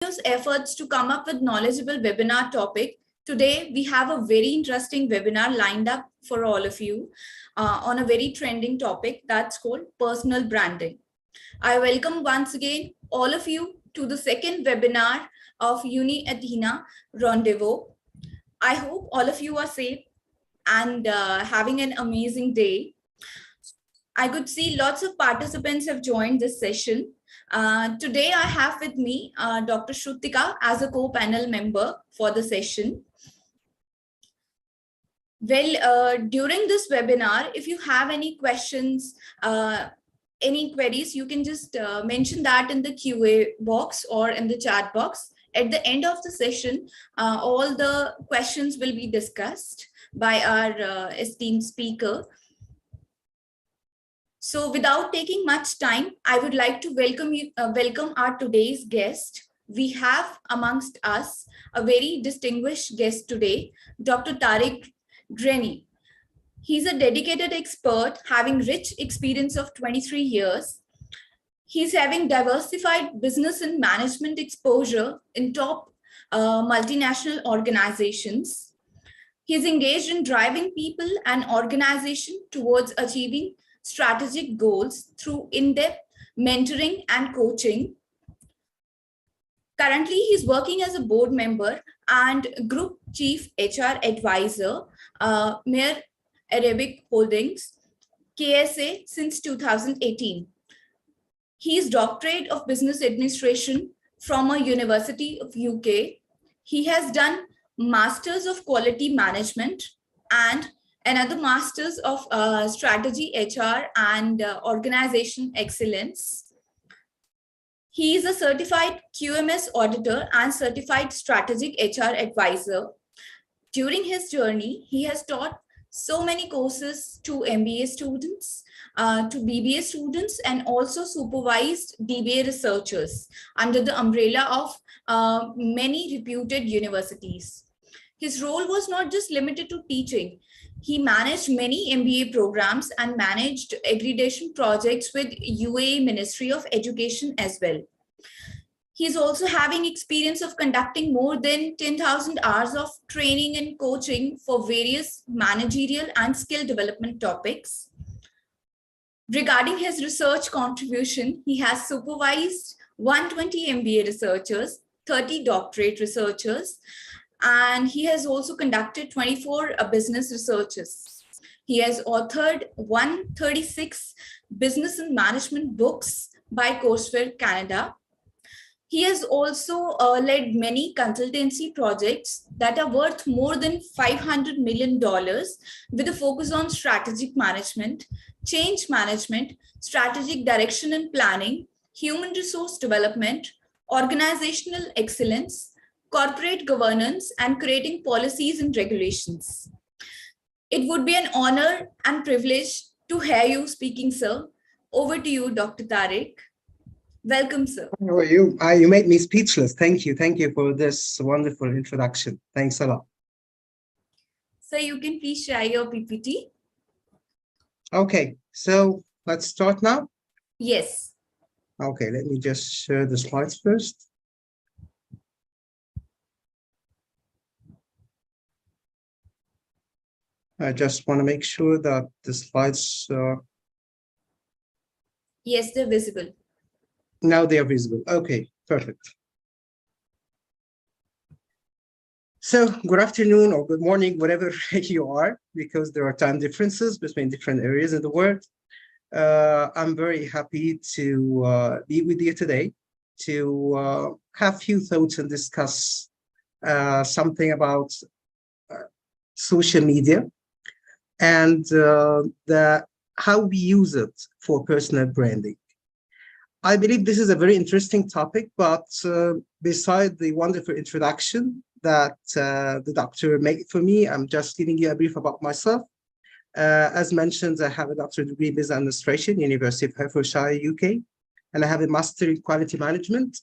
Efforts to come up with knowledgeable webinar topic. Today, we have a very interesting webinar lined up for all of you on a very trending topic that's called personal branding. I welcome once again all of you to the second webinar of Uni Athena Rendezvous. I hope all of you are safe and having an amazing day. I could see lots of participants have joined this session. Today, I have with me Dr. Shrutika as a co-panel member for the session. Well, during this webinar, if you have any questions, any queries, you can just mention that in the QA box or in the chat box. At the end of the session, all the questions will be discussed by our esteemed speaker. So without taking much time, I would like to welcome our today's guest. We have amongst us a very distinguished guest today, Dr. Tariq Dreni. He's a dedicated expert having rich experience of 23 years. He's having diversified business and management exposure in top multinational organizations. He's engaged in driving people and organization towards achieving strategic goals through in-depth mentoring and coaching. Currently, he's working as a board member and Group Chief HR Advisor, Mayor Arabic Holdings, KSA since 2018. He's Doctorate of Business Administration from a University of UK. He has done Masters of Quality Management and another Masters of Strategy, HR and Organization Excellence. He is a certified QMS auditor and certified strategic HR advisor. During his journey, he has taught so many courses to MBA students, to BBA students, and also supervised DBA researchers under the umbrella of many reputed universities. His role was not just limited to teaching. He managed many MBA programs and managed accreditation projects with UAE Ministry of Education as well. He's also having experience of conducting more than 10,000 hours of training and coaching for various managerial and skill development topics. Regarding his research contribution, he has supervised 120 MBA researchers, 30 doctorate researchers, and he has also conducted 24 business researches. He has authored 136 business and management books by Courseware Canada. He has also led many consultancy projects that are worth more than $500 million with a focus on strategic management, change management, strategic direction and planning, human resource development, organizational excellence, corporate governance, and creating policies and regulations. It would be an honor and privilege to hear you speaking, sir. Over to you, Dr. Tariq. Welcome, sir. How are you? You made me speechless. Thank you. Thank you for this wonderful introduction. Thanks a lot. So you can please share your PPT. Okay, so let's start now. Yes. Okay, let me just share the slides first. I just want to make sure that the slides yes, they're visible. Now they are visible. Okay, perfect. So good afternoon or good morning, wherever you are, because there are time differences between different areas in the world. I'm very happy to be with you today to have a few thoughts and discuss something about social media and how we use it for personal branding. I believe this is a very interesting topic, but beside the wonderful introduction that the doctor made for me, I'm just giving you a brief about myself. As mentioned, I have a doctorate degree in business administration, University of Hertfordshire, UK, and I have a master in quality management,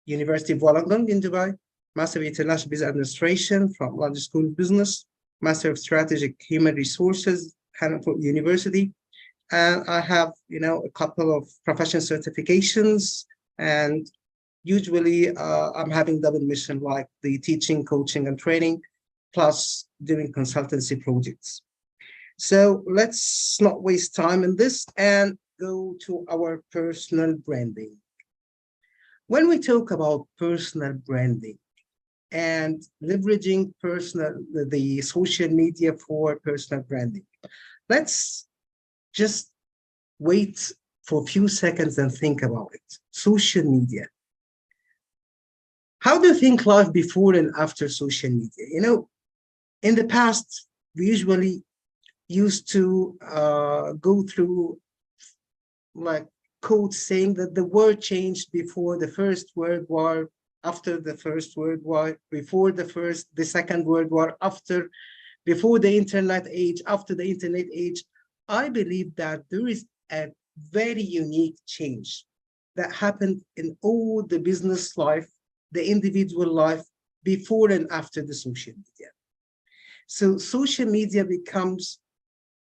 University of Wollongong in Dubai, Master of International Business Administration from London School of Business, Master of Strategic Human Resources, Hanford University, and I have, a couple of professional certifications and Usually, I'm having double mission like the teaching, coaching, and training, plus doing consultancy projects. So let's not waste time in this and go to our personal branding. When we talk about personal branding and leveraging the social media for personal branding, let's just wait for a few seconds and think about it. Social media. How do you think life before and after social media? You know, in the past, we usually used to go through like quotes saying that the world changed before the First World War, after the First World War, before the Second World War, before the internet age, after the internet age. I believe that there is a very unique change that happened in all the business life, the individual life, before and after the social media. So social media becomes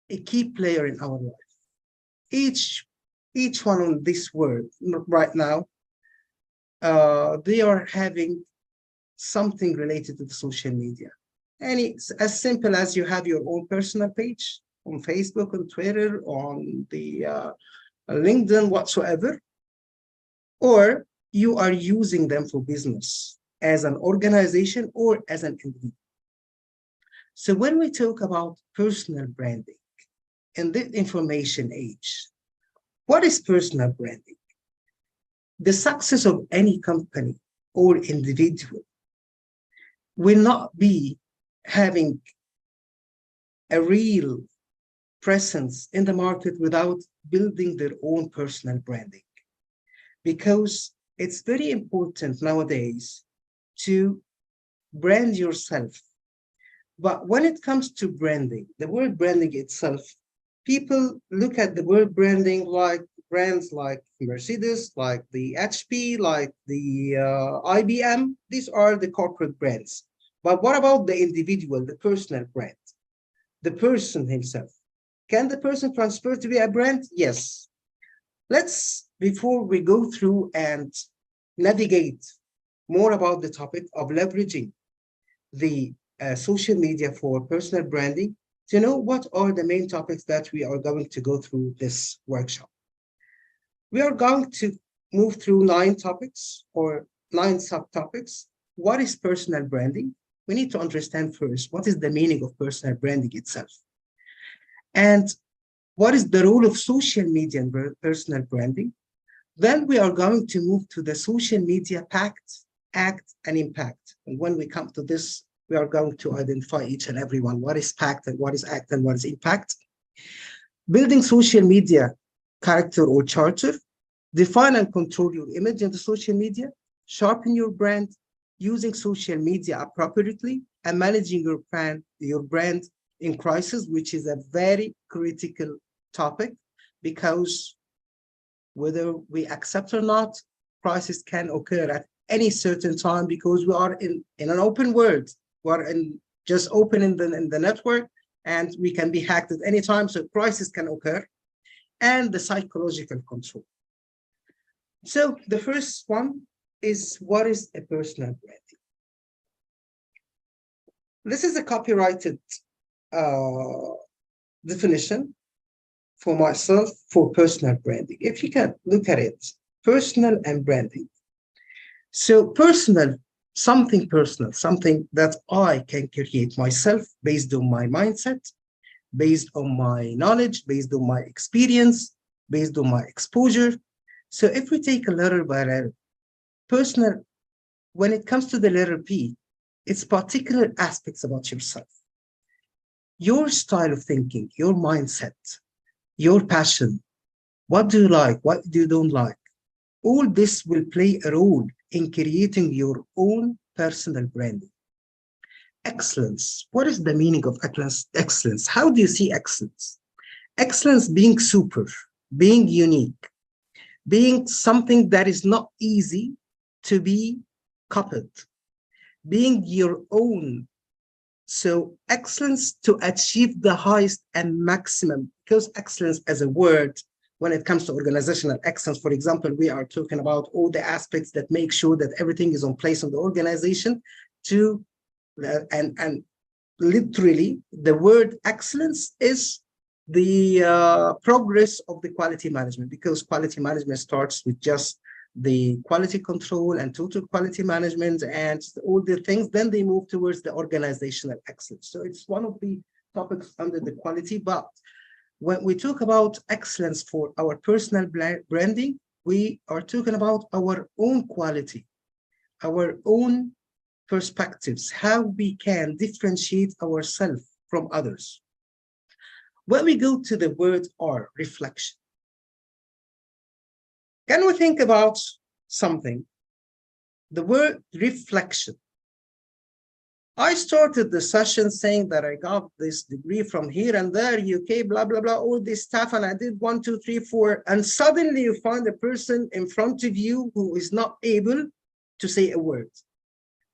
a key player in our life. Each one on this world right now, they are having something related to the social media. And it's as simple as you have your own personal page on Facebook, on Twitter, on the LinkedIn, whatsoever, or you are using them for business as an organization or as an individual. So when we talk about personal branding in the information age, what is personal branding? The success of any company or individual will not be having a real presence in the market without building their own personal branding. Because it's very important nowadays to brand yourself. But when it comes to branding, the word branding itself, people look at the word branding like brands like Mercedes, like the HP, like the IBM. These are the corporate brands. But what about the individual, the personal brand, the person himself? Can the person transfer to be a brand? Yes. Let's, before we go through and navigate more about the topic of leveraging the social media for personal branding, to know what are the main topics that we are going to go through this workshop. We are going to move through 9 topics or 9 subtopics. What is personal branding? We need to understand first, what is the meaning of personal branding itself? And what is the role of social media in personal branding? Then we are going to move to the social media Pact, Act, and Impact. And when we come to this, we are going to identify each and every one. What is Pact and what is Act and what is Impact? Building social media character or charter, define and control your image in the social media, sharpen your brand, using social media appropriately, and managing your brand in crisis, which is a very critical topic, because whether we accept or not, crisis can occur at any certain time, because we are in an open world. We are just open in the network, and we can be hacked at any time, so crisis can occur. And the psychological control. So the first one is, what is a personal branding? This is a copyrighted definition for myself for personal branding. If you can look at it, personal and branding. So personal, something that I can create myself based on my mindset, based on my knowledge, based on my experience, based on my exposure. So if we take a letter by letter, personal, when it comes to the letter P, it's particular aspects about yourself. Your style of thinking, your mindset, your passion, what do you like, what do you don't like? All this will play a role in creating your own personal branding. Excellence. What is the meaning of excellence? How do you see excellence? Excellence being super, being unique, being something that is not easy to be copied, being your own. So excellence to achieve the highest and maximum, because excellence as a word when it comes to organizational excellence. For example, we are talking about all the aspects that make sure that everything is in place in the organization to, and literally the word excellence is the progress of the quality management, because quality management starts with just the quality control and total quality management and all the things, then they move towards the organizational excellence. So it's one of the topics under the quality. But when we talk about excellence for our personal branding, we are talking about our own quality, our own perspectives, how we can differentiate ourselves from others. When we go to the word R, reflection, can we think about something? The word reflection. I started the session saying that I got this degree from here and there, UK, blah, blah, blah, all this stuff. And I did 1, 2, 3, 4. And suddenly you find a person in front of you who is not able to say a word.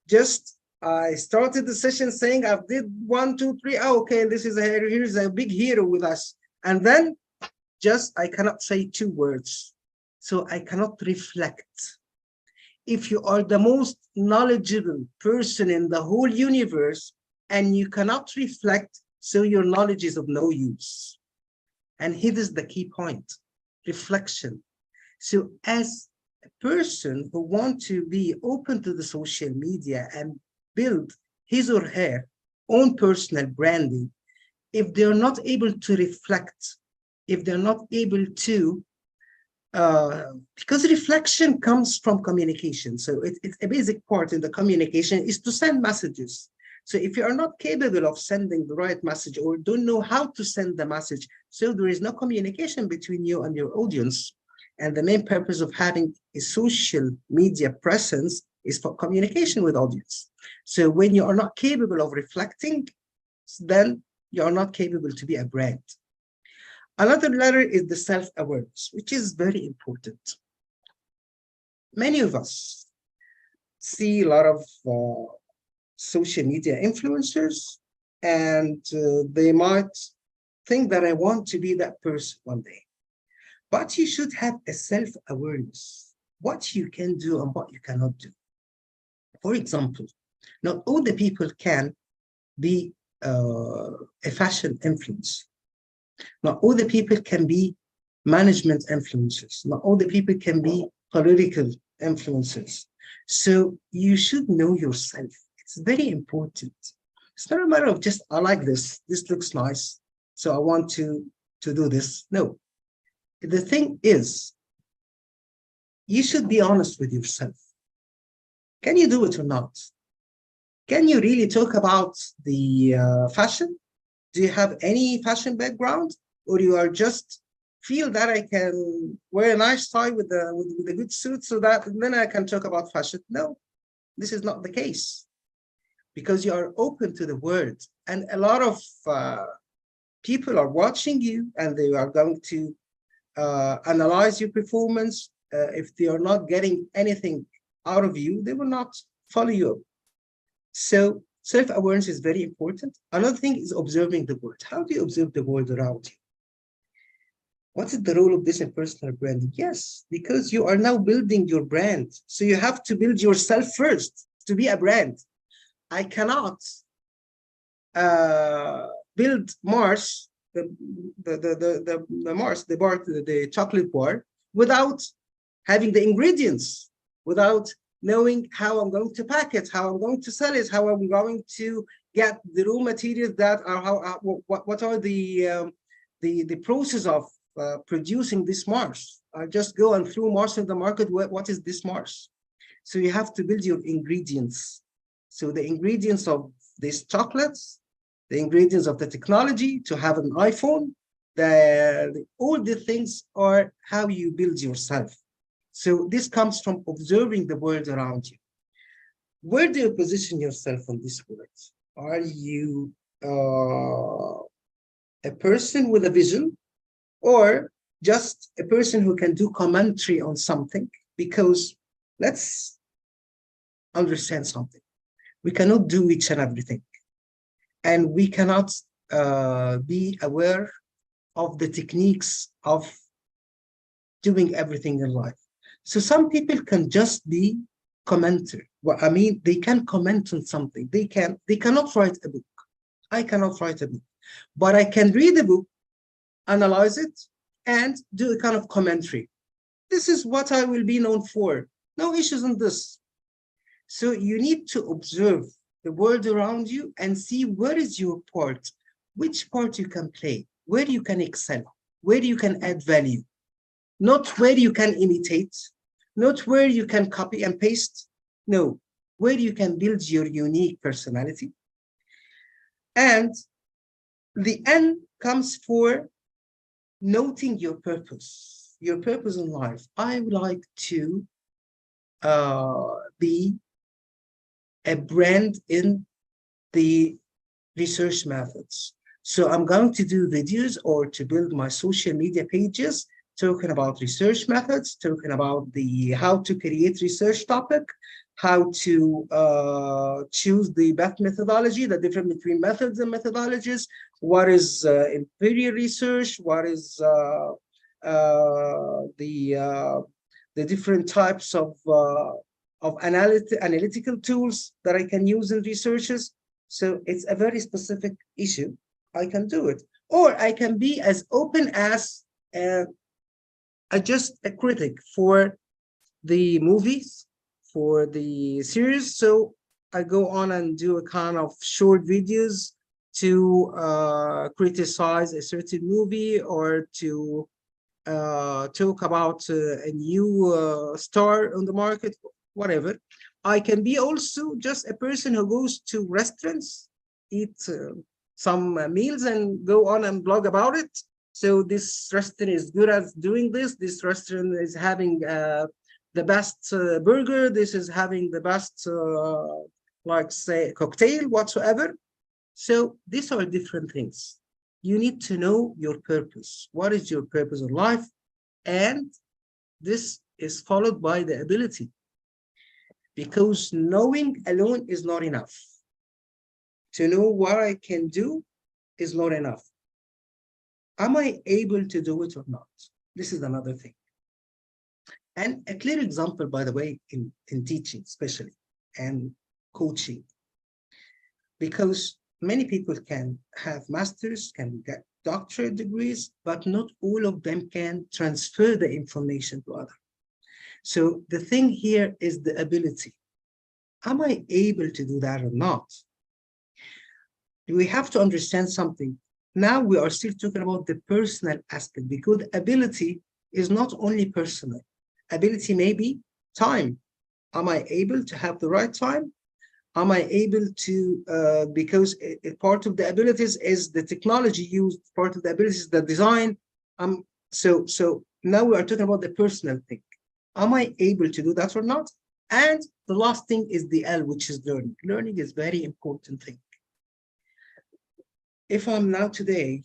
Just, I started the session saying I did 1, 2, 3. Oh, okay, this is here's a big hero with us. And then just, I cannot say 2 words. So I cannot reflect. If you are the most knowledgeable person in the whole universe and you cannot reflect, so your knowledge is of no use. And here is the key point, reflection. So as a person who wants to be open to the social media and build his or her own personal branding, if they're not able to reflect, if they're not able to because reflection comes from communication. So it's a basic part in the communication is to send messages. So if you are not capable of sending the right message or don't know how to send the message, so there is no communication between you and your audience. And the main purpose of having a social media presence is for communication with audience. So when you are not capable of reflecting, then you are not capable to be a brand. Another letter is the self-awareness, which is very important. Many of us see a lot of social media influencers, and they might think that I want to be that person one day. But you should have a self-awareness, what you can do and what you cannot do. For example, not all the people can be a fashion influencer. Not all the people can be management influencers. Not all the people can be political influencers. So you should know yourself. It's very important. It's not a matter of just, I like this. This looks nice, so I want to do this. No. The thing is, you should be honest with yourself. Can you do it or not? Can you really talk about the fashion? Do you have any fashion background, or you are just feel that I can wear a nice tie with a good suit so that then I can talk about fashion? No, this is not the case, because you are open to the world, and a lot of people are watching you, and they are going to analyze your performance. If they are not getting anything out of you, they will not follow you. So self-awareness is very important. Another thing is observing the world. How do you observe the world around you? What is the role of this in personal branding? Yes, because you are now building your brand. So you have to build yourself first to be a brand. I cannot build Mars, the chocolate bar, without having the ingredients, without knowing how I'm going to pack it, how I'm going to sell it, how I'm going to get the raw materials that are what are the process of producing this Mars. I just go and throw Mars in the market. What is this Mars? So you have to build your ingredients. So the ingredients of these chocolates, the ingredients of the technology to have an iPhone, all the things are how you build yourself. So this comes from observing the world around you. Where do you position yourself on this world? Are you a person with a vision, or just a person who can do commentary on something? Because let's understand something. We cannot do each and everything. And we cannot be aware of the techniques of doing everything in life. So some people can just be commenter. Well, I mean, they can comment on something. They cannot write a book. I cannot write a book, but I can read a book, analyze it, and do a kind of commentary. This is what I will be known for. No issues on this. So you need to observe the world around you and see where is your part, which part you can play, where you can excel, where you can add value, not where you can imitate, not where you can copy and paste, no, where you can build your unique personality. And the N comes for noting your purpose in life. I would like to be a brand in the research methods. So I'm going to do videos or to build my social media pages talking about research methods, talking about the how to create research topic, how to choose the best methodology, the difference between methods and methodologies, what is empirical research, what is the different types of analytical tools that I can use in researches. So it's a very specific issue. I can do it. Or I can be as open as just a critic for the movies, for the series. So I go on and do a kind of short videos to criticize a certain movie or to talk about a new star on the market, whatever. I can be also just a person who goes to restaurants, eat some meals and go on and blog about it. So this restaurant is good at doing this. This restaurant is having the best burger. This is having the best, like say, cocktail, whatsoever. So these are different things. You need to know your purpose. What is your purpose in life? And this is followed by the ability, because knowing alone is not enough. To know what I can do is not enough. Am I able to do it or not? This is another thing. And a clear example, by the way, in teaching especially and coaching, because many people can have masters, can get doctorate degrees, but not all of them can transfer the information to others. So the thing here is the ability. Am I able to do that or not? We have to understand something. Now we are still talking about the personal aspect, because ability is not only personal. Ability may be time. Am I able to have the right time? Am I able to, because part of the abilities is the technology used, part of the abilities is the design. So now we are talking about the personal thing. Am I able to do that or not? And the last thing is the L, which is learning. Learning is very important thing. If I'm now today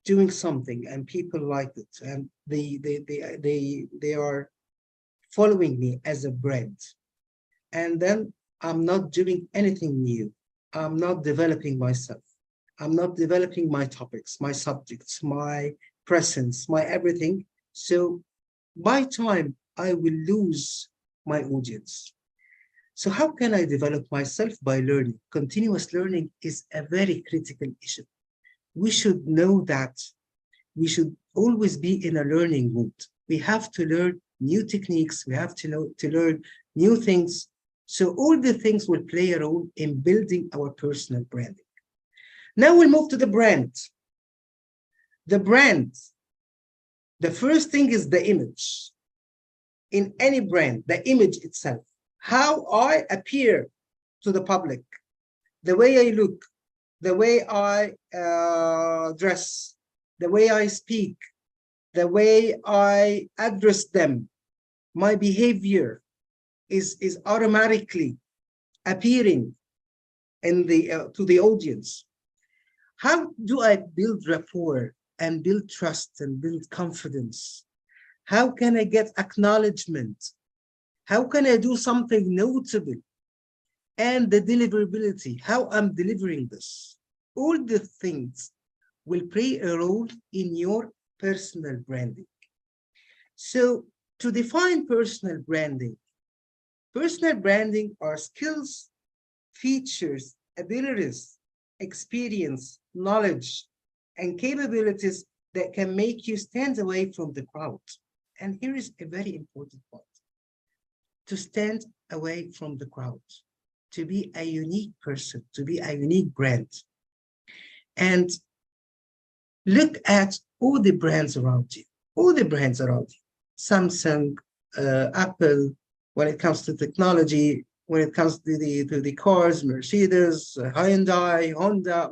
doing something and people like it and they are following me as a brand, and then I'm not doing anything new, I'm not developing myself, I'm not developing my topics, my subjects, my presence, my everything. So by time I will lose my audience. So how can I develop myself? By learning. Continuous learning is a very critical issue. We should know that we should always be in a learning mood. We have to learn new techniques. We have to learn new things. So all the things will play a role in building our personal branding. Now we'll move to the brand. The brand, the first thing is the image. In any brand, the image itself. How I appear to the public, the way I look, the way I dress, the way I speak, the way I address them, my behavior is automatically appearing in the to the audience. How do I build rapport and build trust and build confidence? How can I get acknowledgement? How can I do something notable? And the deliverability, how I'm delivering this. All the things will play a role in your personal branding. So to define personal branding are skills, features, abilities, experience, knowledge, and capabilities that can make you stand away from the crowd. And here is a very important point. To stand away from the crowd, to be a unique person, to be a unique brand. And look at all the brands around you, Samsung, Apple, when it comes to technology, when it comes to the cars, Mercedes, Hyundai, Honda,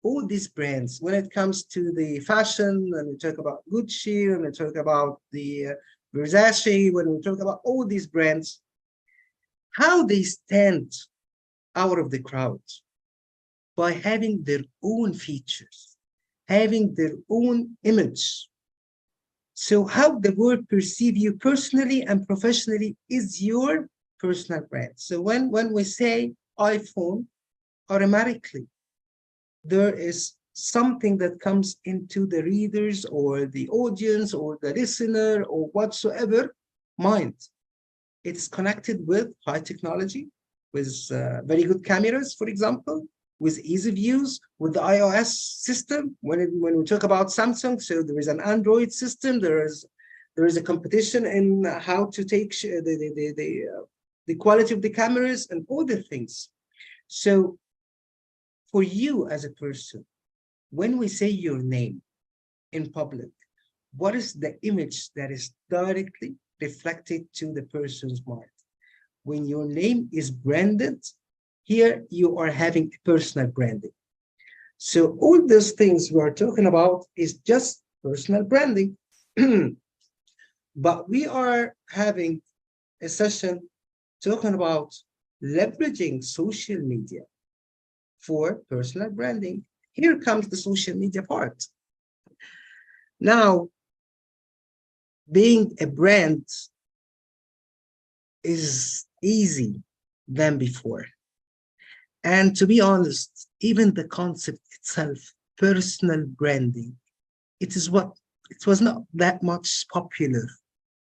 all these brands. When it comes to the fashion, when we talk about Gucci, when we talk about the Versace, when we talk about all these brands, how they stand out of the crowd by having their own features, having their own image. So how the world perceive you personally and professionally is your personal brand. So when we say iPhone, automatically there is something that comes into the readers or the audience or the listener or whatsoever mind. It's connected with high technology, with very good cameras, for example, with ease of use, with the iOS system. When we talk about Samsung, so there is an Android system. There is a competition in how to take the quality of the cameras and all the things. So for you as a person, when we say your name in public, what is the image that is directly reflected to the person's mind? When your name is branded, here you are having personal branding. So all those things we are talking about is just personal branding. But we are having a session talking about leveraging social media for personal branding. Here comes the social media part. Now, being a brand is easy than before. And to be honest, even the concept itself, personal branding, it was not that much popular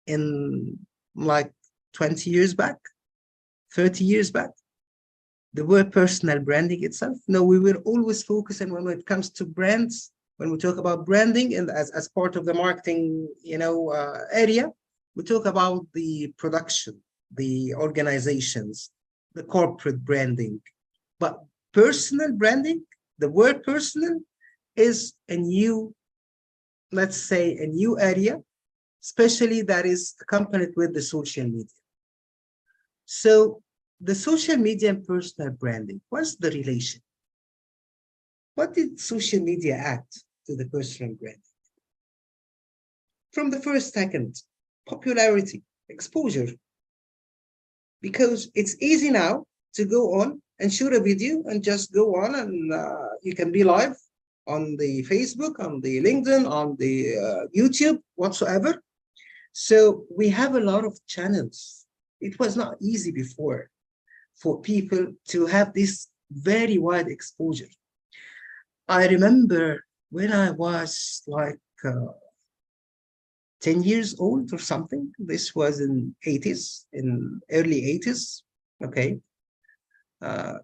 in like 20 years back, 30 years back. The word personal branding itself, no, we were always focusing when it comes to brands, when we talk about branding and as part of the marketing, area, we talk about the production, the organizations, the corporate branding. But personal branding, the word personal is a new, let's say, a new area, especially that is accompanied with the social media. So the social media and personal branding, what's the relation? What did social media add to the personal branding? From the first second, popularity, exposure. Because it's easy now to go on and shoot a video and just go on and you can be live on the Facebook, on the LinkedIn, on the YouTube, whatsoever. So we have a lot of channels. It was not easy before for people to have this very wide exposure. I remember when I was like 10 years old or something. This was in early 80s. Okay.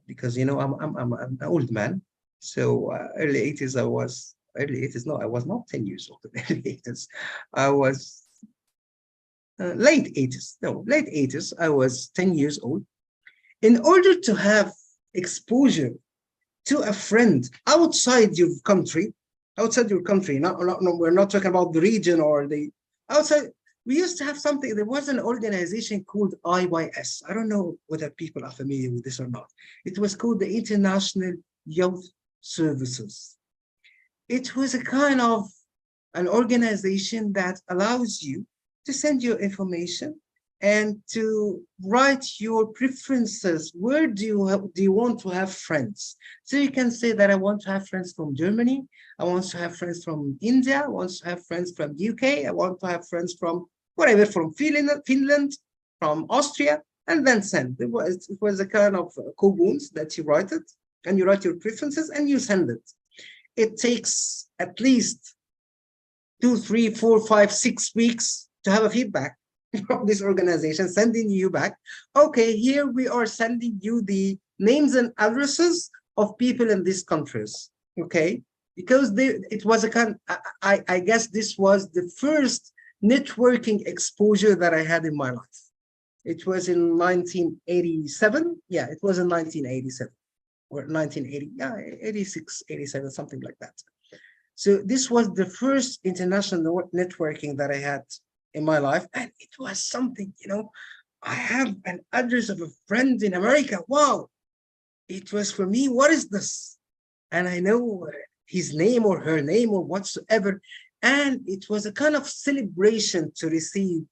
Because I'm an old man. So early 80s, I was not 10 years old in early 80s. I was late 80s. No, late 80s. I was 10 years old. In order to have exposure to a friend outside your country, we're not talking about the region or the outside. We used to have something, there was an organization called IYS. I don't know whether people are familiar with this or not. It was called the International Youth Services. It was a kind of an organization that allows you to send your information and to write your preferences. Where do you want to have friends? So you can say that I want to have friends from Germany. I want to have friends from India. I want to have friends from UK. I want to have friends from whatever, from Finland, from Austria, and then send. It was a kind of coupons that you write it, and you write your preferences and you send it. It takes at least 2, 3, 4, 5, 6 weeks to have a feedback from this organization, sending you back, okay, here we are sending you the names and addresses of people in these countries, okay? Because it was a kind, I guess this was the first networking exposure that I had in my life. It was in 1987. Yeah, it was in 1987 or 1980, yeah, 86, 87, something like that. So this was the first international networking that I had in my life. And it was something, you know, I have an address of a friend in America. Wow. It was for me, what is this? And I know his name or her name or whatsoever. And it was a kind of celebration to receive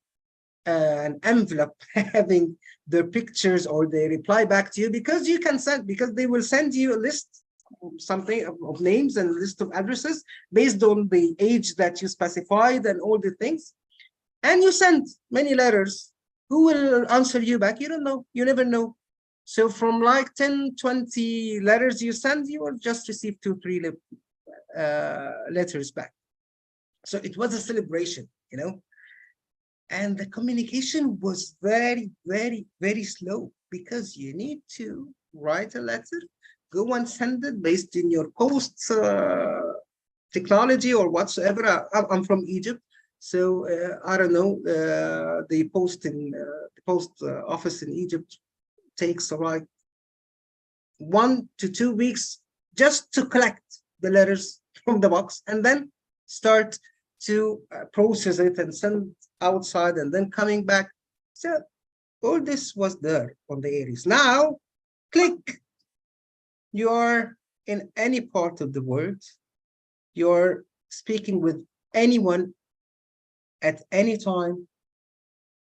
an envelope having their pictures or they reply back to you, because you can send, because they will send you a list, something of names and a list of addresses based on the age that you specified and all the things. And you send many letters. Who will answer you back? You don't know. You never know. So from like 10, 20 letters you send, you will just receive 2, 3 letters back. So it was a celebration, you know. And the communication was very, very, very slow, because you need to write a letter, go and send it based in your post technology or whatsoever. I'm from Egypt, so I don't know. The post office in Egypt takes like 1 to 2 weeks just to collect the letters from the box and then start to process it and send outside and then coming back. So all this was there on the Aries. Now, click. You're in any part of the world. You're speaking with anyone at any time,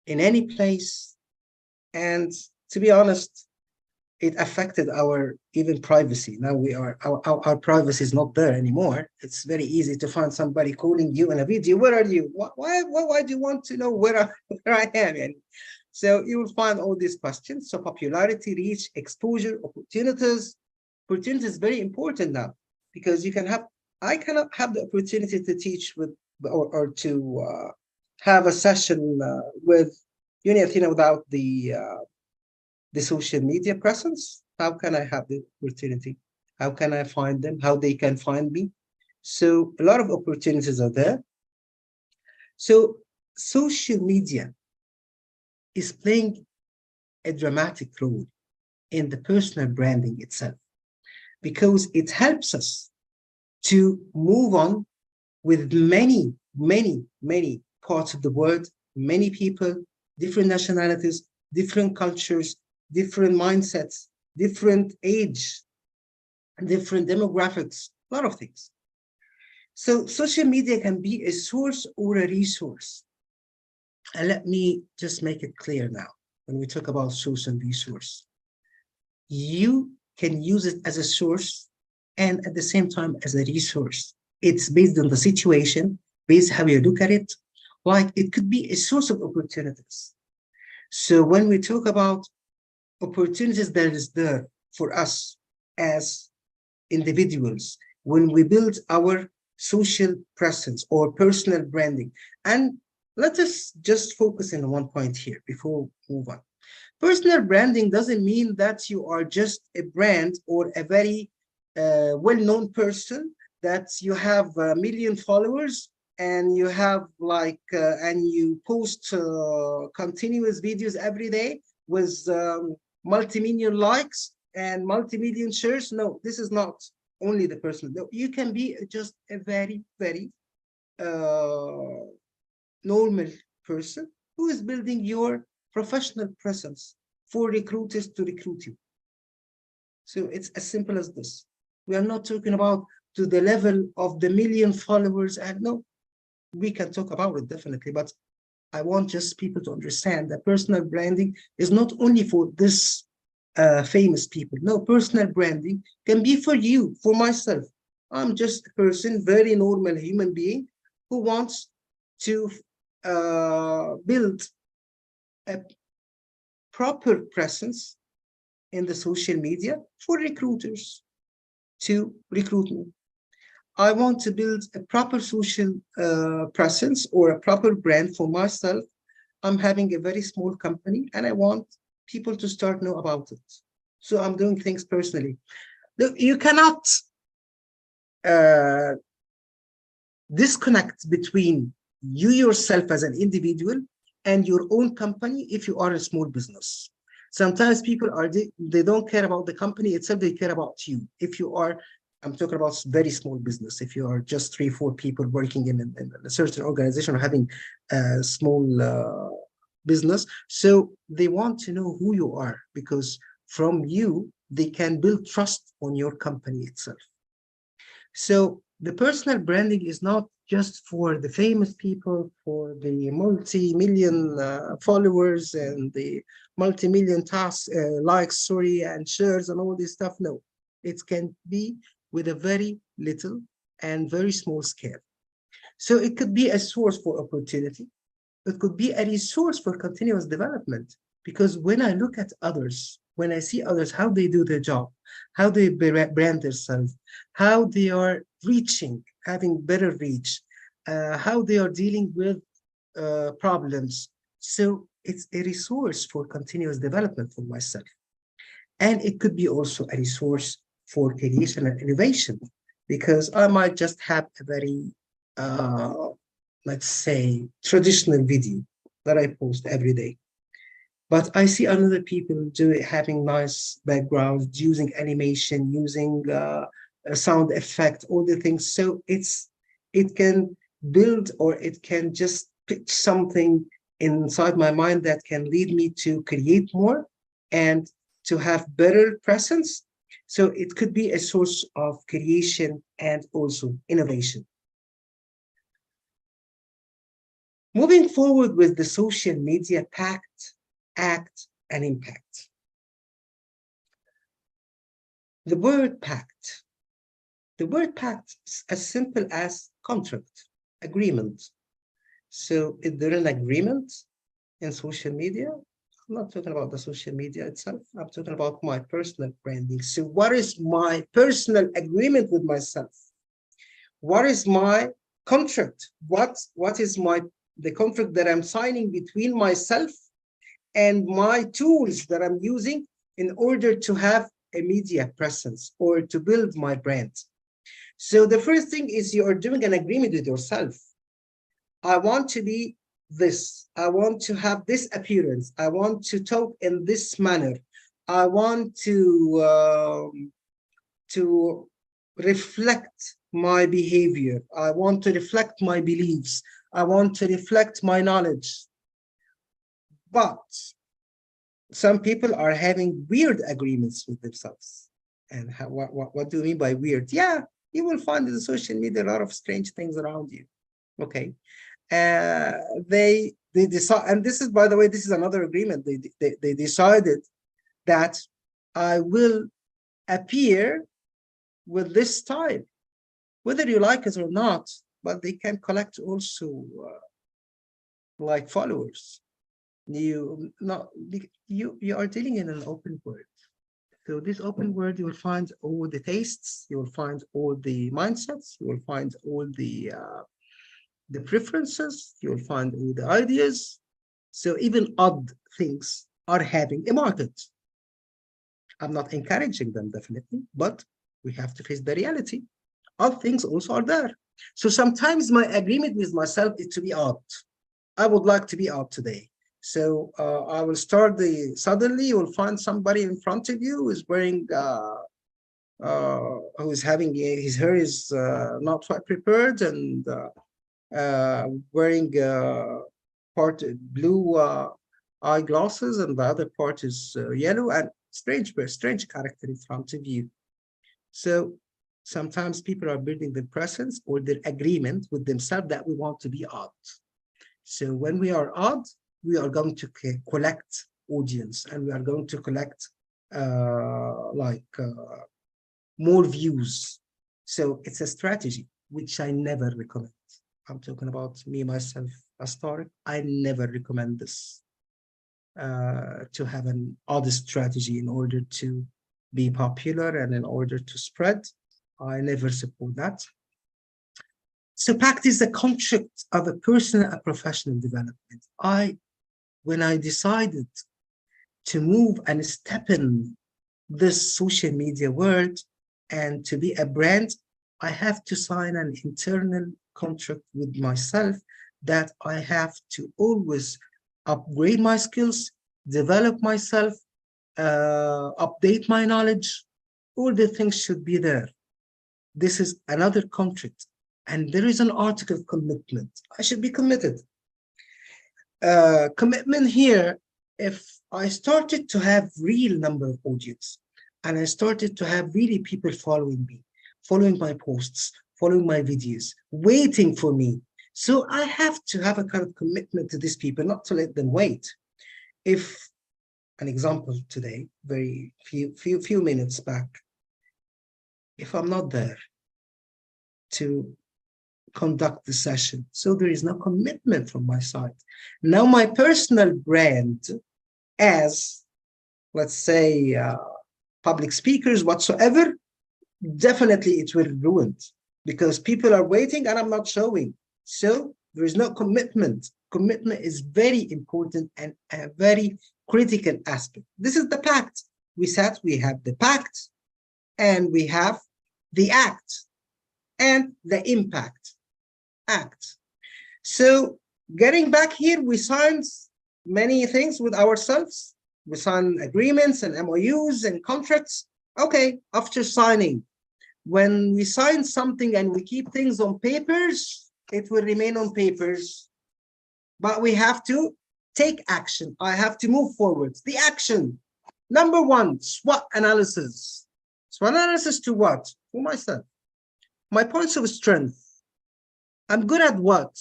in any place. And to be honest, it affected our even privacy. Now we are, our privacy is not there anymore. It's very easy to find somebody calling you in a video. Where are you? Why do you want to know where I am? And so you will find all these questions. So popularity, reach, exposure, opportunities. Opportunity is very important now, because you can have, I cannot have the opportunity to teach with, or to have a session with Uni Athena without the social media presence. How can I have the opportunity? How can I find them? How they can find me? So a lot of opportunities are there. So social media is playing a dramatic role in the personal branding itself, because it helps us to move on with many, many, many parts of the world, many people, different nationalities, different cultures, different mindsets, different age, different demographics, a lot of things. So social media can be a source or a resource. And let me just make it clear now, when we talk about source and resource, you can use it as a source and at the same time as a resource. It's based on the situation, based how you look at it. Like it could be a source of opportunities. So when we talk about opportunities that is there for us as individuals, when we build our social presence or personal branding, and let us just focus on one point here before we move on. Personal branding doesn't mean that you are just a brand or a very well-known person, that you have 1 million followers and you have like, and you post continuous videos every day with multi-million likes and multi-million shares. No, this is not only the person. No, you can be just a very, very normal person who is building your professional presence for recruiters to recruit you. So it's as simple as this. We are not talking about to the level of the 1 million followers, and no, we can talk about it definitely, but I want just people to understand that personal branding is not only for this famous people. No, personal branding can be for you, for myself. I'm just a person, very normal human being who wants to build a proper presence in the social media for recruiters to recruit me. I want to build a proper social presence or a proper brand for myself. I'm having a very small company and I want people to start know about it. So I'm doing things personally. Look, you cannot uh, disconnect between you yourself as an individual and your own company if you are a small business. Sometimes people are, they don't care about the company itself, they care about you. If you are, I'm talking about very small business, if you are just 3-4 people working in a certain organization or having a small business, so they want to know who you are because from you, they can build trust on your company itself. So the personal branding is not just for the famous people, for the multi-million followers and the multi-million likes, sorry, and shares and all this stuff. No, it can be with a very little and very small scale. So it could be a source for opportunity. It could be a resource for continuous development. Because when I look at others, when I see others, how they do their job, how they brand themselves, how they are reaching, having better reach, how they are dealing with problems. So it's a resource for continuous development for myself. And it could be also a resource for creation and innovation, because I might just have a very, let's say, traditional video that I post every day. But I see other people having nice backgrounds, using animation, using a sound effect, all the things. So it can build or it can just pitch something inside my mind that can lead me to create more and to have better presence. So it could be a source of creation and also innovation. Moving forward with the social media pact, act, and impact. The word pact. The word pact is as simple as contract, agreement. So is there an agreement in social media? I'm not talking about the social media itself. I'm talking about my personal branding. So what is my personal agreement with myself? What is my contract? What is the contract that I'm signing between myself and my tools that I'm using in order to have a media presence or to build my brand? So the first thing is you are doing an agreement with yourself. I want to be this. I want to have this appearance. I want to talk in this manner. I want to reflect my behavior. I want to reflect my beliefs. I want to reflect my knowledge. But some people are having weird agreements with themselves. And what do you mean by weird? Yeah, you will find in social media a lot of strange things around you. Okay. They decide, and this is, by the way, this is another agreement. They decided that I will appear with this style, whether you like it or not, but they can collect also like followers. You are dealing in an open world. So this open world, you will find all the tastes, you will find all the mindsets, you will find all the preferences, you will find all the ideas. So even odd things are having a market. I'm not encouraging them, definitely, but we have to face the reality. Odd things also are there. So sometimes my agreement with myself is to be odd. I would like to be odd today. So I will start suddenly you will find somebody in front of you who is wearing, who is having his hair is not quite prepared and wearing part blue eyeglasses and the other part is yellow and strange character in front of you. So sometimes people are building their presence or their agreement with themselves that we want to be odd. So when we are odd, we are going to collect audience and we are going to collect more views. So it's a strategy, which I never recommend. I'm talking about me, myself, as Tariq. I never recommend this to have an odd strategy in order to be popular and in order to spread. I never support that. So Pact is the contract of a personal and professional development. When I decided to move and step in this social media world and to be a brand, I have to sign an internal contract with myself that I have to always upgrade my skills, develop myself, update my knowledge. All the things should be there. This is another contract. And there is an article of commitment. I should be committed. Commitment here, if I started to have real number of audience, and I started to have really people following me, following my posts, following my videos, waiting for me. So I have to have a kind of commitment to these people, not to let them wait. If an example today, very few minutes back, if I'm not there to conduct the session, so there is no commitment from my side. Now my personal brand as, let's say, public speakers, whatsoever, definitely it will ruin because people are waiting and I'm not showing. So there is no commitment. Commitment is very important and a very critical aspect. This is the pact. We said we have the pact and we have the act and the impact act. So getting back here, we signed many things with ourselves. We sign agreements and MOUs and contracts. Okay, after signing, when we sign something and we keep things on papers, it will remain on papers. But we have to take action. I have to move forward. The action. Number one, SWOT analysis. SWOT analysis to what? For myself. My points of strength. I'm good at what?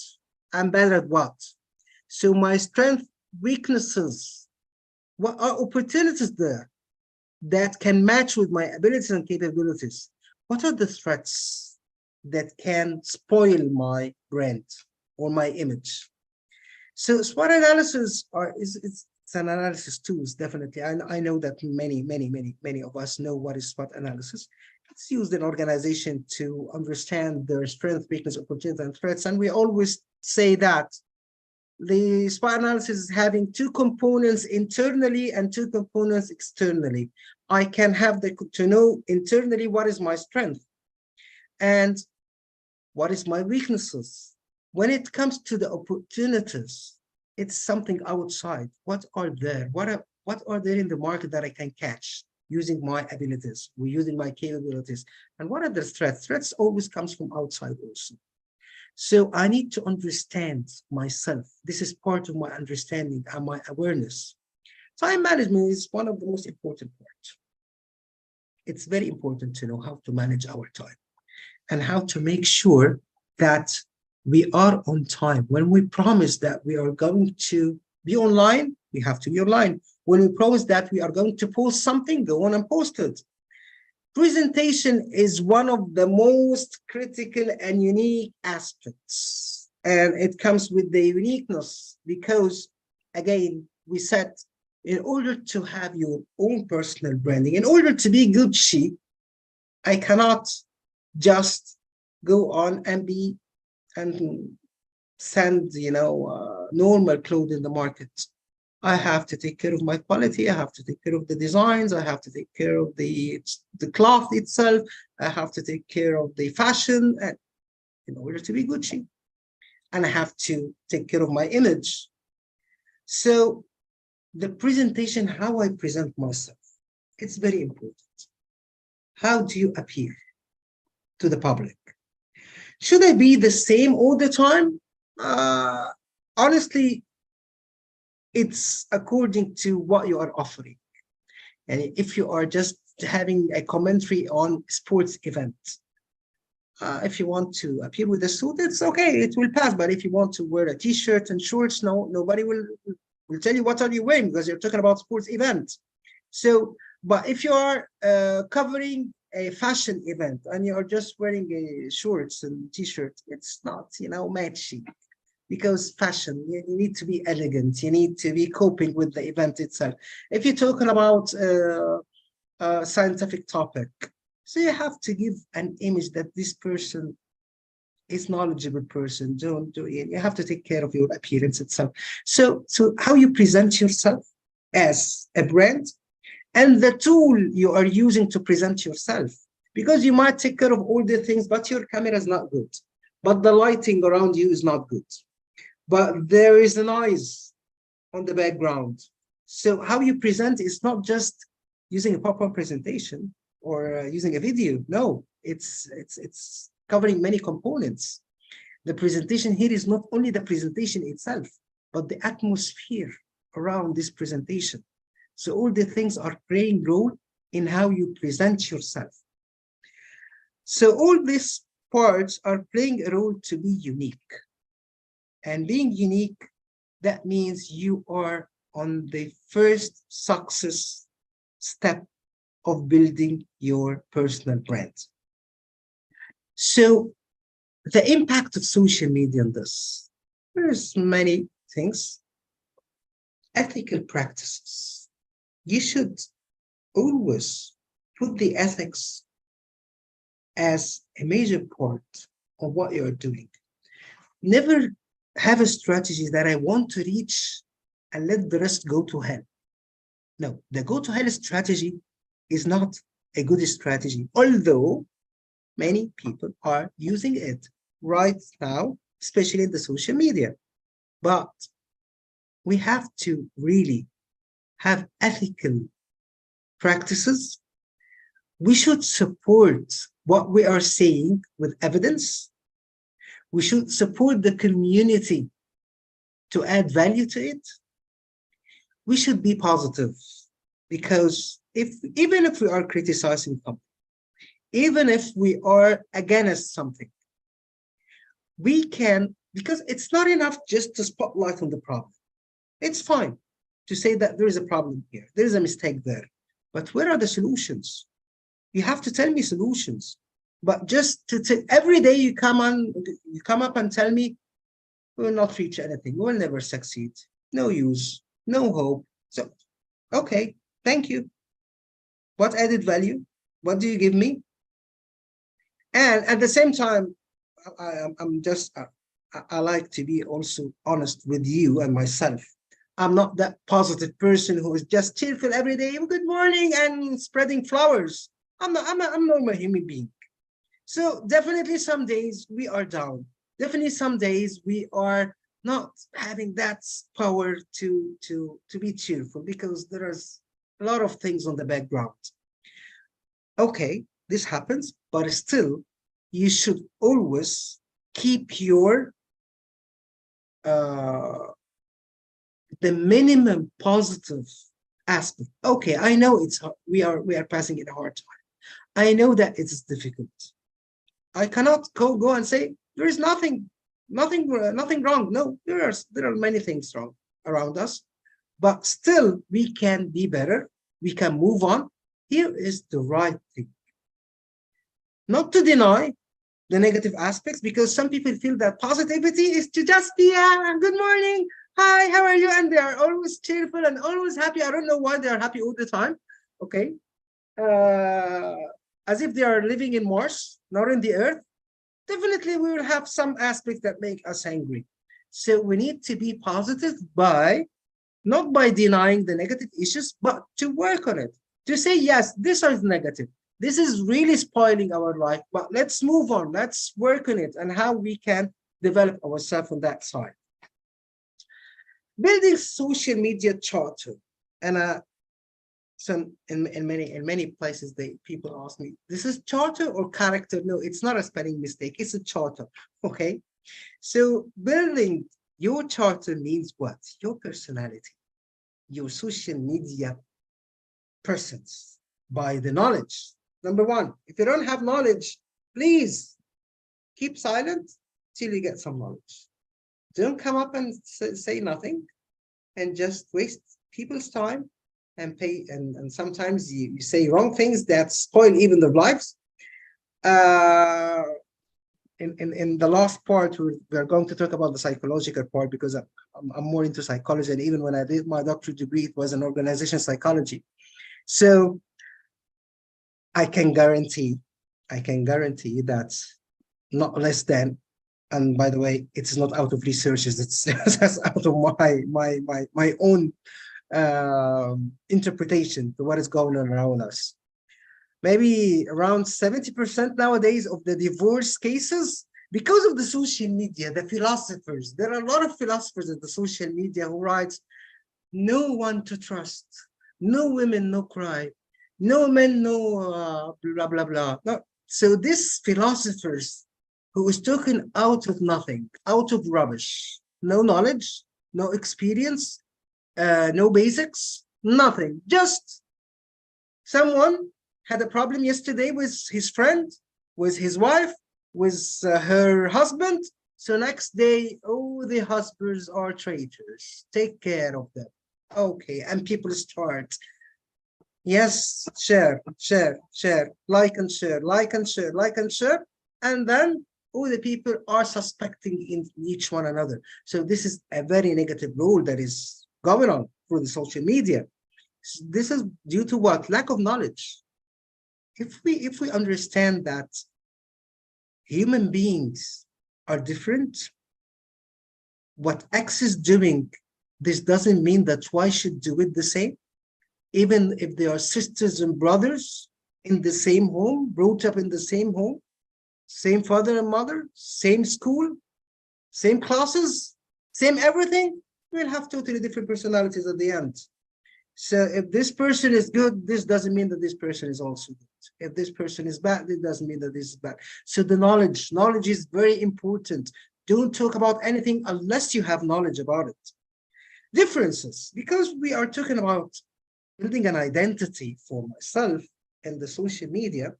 I'm bad at what? So my strength, weaknesses, what are opportunities there that can match with my abilities and capabilities? What are the threats that can spoil my brand or my image? So SWOT analysis it's an analysis tools, definitely. I know that many of us know what is SWOT analysis. It's used in organization to understand their strength, weakness, opportunities, and threats. And we always say that the SWOT analysis is having two components internally and two components externally. I can have to know internally what is my strength and what is my weaknesses. When it comes to the opportunities, it's something outside. What are there? What are there in the market that I can catch using my abilities, using my capabilities? And what are the threats? Threats always comes from outside also. So I need to understand myself. This is part of my understanding and my awareness. Time management is one of the most important parts. It's very important to know how to manage our time and how to make sure that we are on time. When we promise that we are going to be online, we have to be online. When we promise that we are going to post something, go on and post it. Presentation is one of the most critical and unique aspects. And it comes with the uniqueness because, again, we said, in order to have your own personal branding, in order to be Gucci, I cannot just go on and send, normal clothes in the market. I have to take care of my quality. I have to take care of the designs. I have to take care of the cloth itself. I have to take care of the fashion in order to be Gucci. And I have to take care of my image. So the presentation, how I present myself, it's very important. How do you appear to the public? Should I be the same all the time? Honestly, it's according to what you are offering. And if you are just having a commentary on sports events, if you want to appear with a suit, it's okay, it will pass. But if you want to wear a t-shirt and shorts, nobody will tell you what are you wearing because you're talking about sports events. So, but if you are covering a fashion event and you are just wearing a shorts and t-shirt, it's not, matching. Because fashion, you need to be elegant. You need to be coping with the event itself. If you're talking about a scientific topic, so you have to give an image that this person is knowledgeable person. Don't do it. You have to take care of your appearance itself. So how you present yourself as a brand and the tool you are using to present yourself, because you might take care of all the things, but your camera is not good, but the lighting around you is not good, but there is a noise on the background. So how you present is not just using a PowerPoint presentation or using a video. No, it's covering many components. The presentation here is not only the presentation itself, but the atmosphere around this presentation. So all the things are playing role in how you present yourself. So all these parts are playing a role to be unique. And being unique, that means you are on the first success step of building your personal brand. So the impact of social media on this, there's many things. Ethical practices. You should always put the ethics as a major part of what you're doing. Never have a strategy that I want to reach and let the rest go to hell. No, the go to hell strategy is not a good strategy, although many people are using it right now, especially in the social media. But we have to really have ethical practices. We should support what we are saying with evidence. We should support the community to add value to it. We should be positive, because even if we are criticizing something, even if we are against something, we can, because it's not enough just to spotlight on the problem. It's fine to say that there is a problem here, there is a mistake there, but where are the solutions? You have to tell me solutions. But just to every day you come up and tell me, we will not reach anything, we will never succeed, no use, no hope. So, okay, thank you. What added value? What do you give me? And at the same time, I like to be also honest with you and myself. I'm not that positive person who is just cheerful every day, good morning, and spreading flowers. I'm a normal human being. So definitely some days we are down. Definitely some days we are not having that power to be cheerful, because there is a lot of things on the background. Okay, this happens, but still you should always keep your the minimum positive aspect. Okay, I know we are passing in a hard time. I know that it's difficult. I cannot go and say there is nothing wrong. No, there are many things wrong around us, but still we can be better. We can move on. Here is the right thing. Not to deny the negative aspects, because some people feel that positivity is to just be good morning, hi, how are you? And they are always cheerful and always happy. I don't know why they are happy all the time. Okay. As if they are living in Mars, not in the Earth. Definitely we will have some aspects that make us angry. So we need to be positive not by denying the negative issues, but to work on it. To say, yes, this is negative. This is really spoiling our life, but let's move on. Let's work on it and how we can develop ourselves on that side. Building social media charter. And in many places, people ask me, this is charter or character? No, it's not a spelling mistake. It's a charter. Okay. So building your charter means what? Your personality, your social media presence by the knowledge. Number one, if you don't have knowledge, please keep silent till you get some knowledge. Don't come up and say nothing and just waste people's time and pay. And sometimes you say wrong things that spoil even their lives. In the last part, we're going to talk about the psychological part, because I'm more into psychology. And even when I did my doctorate degree, it was in organization psychology. So I can guarantee that not less than And by the way, it's not out of researches, it's that's out of my own interpretation to what is going on around us. Maybe around 70% nowadays of the divorce cases, because of the social media, the philosophers, there are a lot of philosophers in the social media who writes, no one to trust, no women, no cry, no men, no blah, blah, blah. No. So these philosophers who is talking out of nothing, out of rubbish, no knowledge, no experience, no basics, nothing, just someone had a problem yesterday with his friend, with his wife, with her husband. So next day, oh, the husbands are traitors. Take care of them. Okay, and people start, yes, share, like and share, like and share, like and share. And then all the people are suspecting in each one another. So this is a very negative role that is going on through the social media. This is due to what? Lack of knowledge. If we understand that human beings are different, what X is doing, this doesn't mean that Y should do it the same, even if they are sisters and brothers in the same home, brought up in the same home, same father and mother, same school, same classes, same everything, we'll have totally different personalities at the end. So if this person is good, this doesn't mean that this person is also good. If this person is bad, it doesn't mean that this is bad. So the knowledge is very important. Don't talk about anything unless you have knowledge about it. Differences, because we are talking about building an identity for myself in the social media.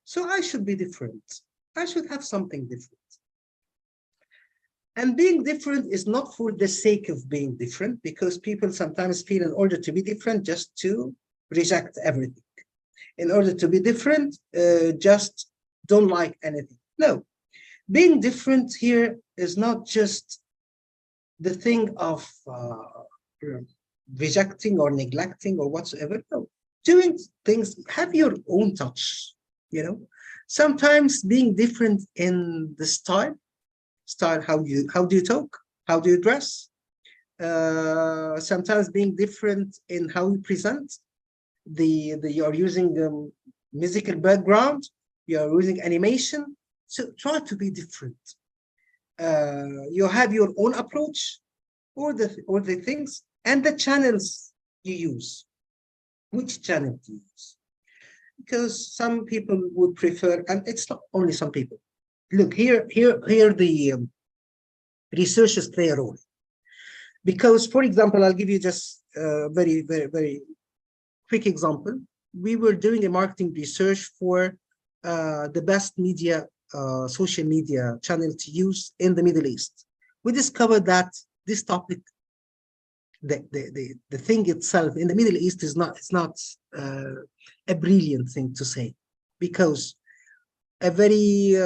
So I should be different. I should have something different. And being different is not for the sake of being different, because people sometimes feel in order to be different, just to reject everything. In order to be different, just don't like anything. No, being different here is not just the thing of rejecting or neglecting or whatsoever. No, doing things, have your own touch, you know. Sometimes being different in the style, how do you talk, how do you dress, sometimes being different in how you present, you're using musical background, you're using animation, so try to be different. You have your own approach, or the things and the channels you use. Which channel do you use? Because some people would prefer, and it's not only some people. Look, here the researchers play a role. Because, for example, I'll give you just a very, very, very quick example. We were doing a marketing research for the best media, social media channel to use in the Middle East. We discovered that this topic, the thing itself in the Middle East is not, it's not a brilliant thing to say, because a very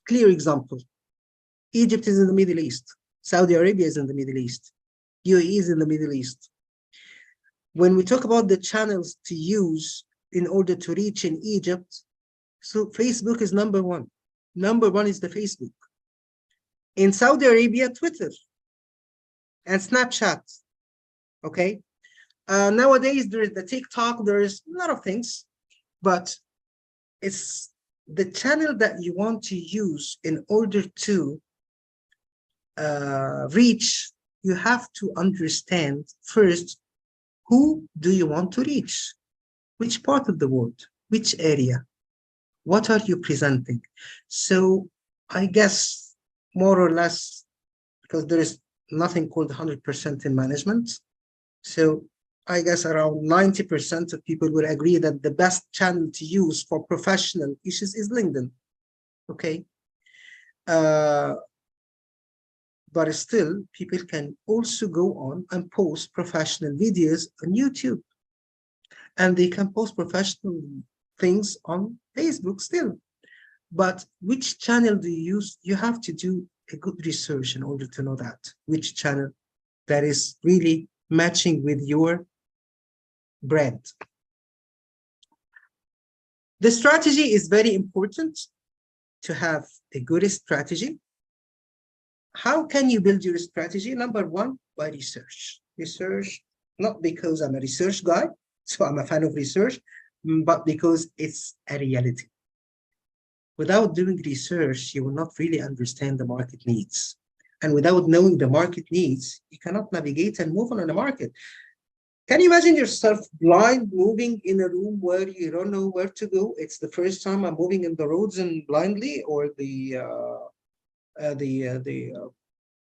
clear example, Egypt is in the Middle East, Saudi Arabia is in the Middle East, UAE is in the Middle East. When we talk about the channels to use in order to reach in Egypt, so Facebook is number one. Number one is the Facebook. In Saudi Arabia, Twitter and Snapchat, okay? Nowadays, there is the TikTok, there is a lot of things, but it's the channel that you want to use in order to reach. You have to understand first, who do you want to reach? Which part of the world? Which area? What are you presenting? So I guess more or less, because there is nothing called 100% in management. So I guess around 90% of people will agree that the best channel to use for professional issues is LinkedIn. Okay. But still, people can also go on and post professional videos on YouTube. And they can post professional things on Facebook still. But which channel do you use? You have to do a good research in order to know that, which channel that is really matching with your brand. The strategy is very important to have a good strategy. How can you build your strategy? Number one, by research. Research, not because I'm a research guy, so I'm a fan of research, but because it's a reality. Without doing research, you will not really understand the market needs. And without knowing the market needs, you cannot navigate and move on the market. Can you imagine yourself blind moving in a room where you don't know where to go? It's the first time I'm moving in the roads and blindly, or the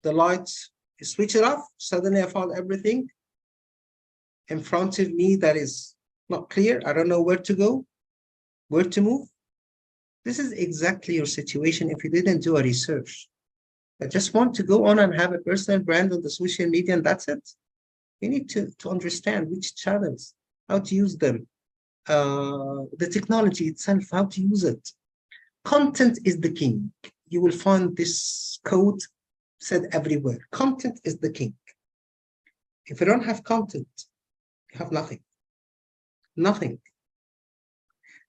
lights switch it off. Suddenly I found everything in front of me that is not clear. I don't know where to go, where to move. This is exactly your situation if you didn't do a research. I just want to go on and have a personal brand on the social media and that's it. You need to understand which channels, how to use them, the technology itself, how to use it. Content is the king. You will find this quote said everywhere. Content is the king. If you don't have content, you have nothing. Nothing.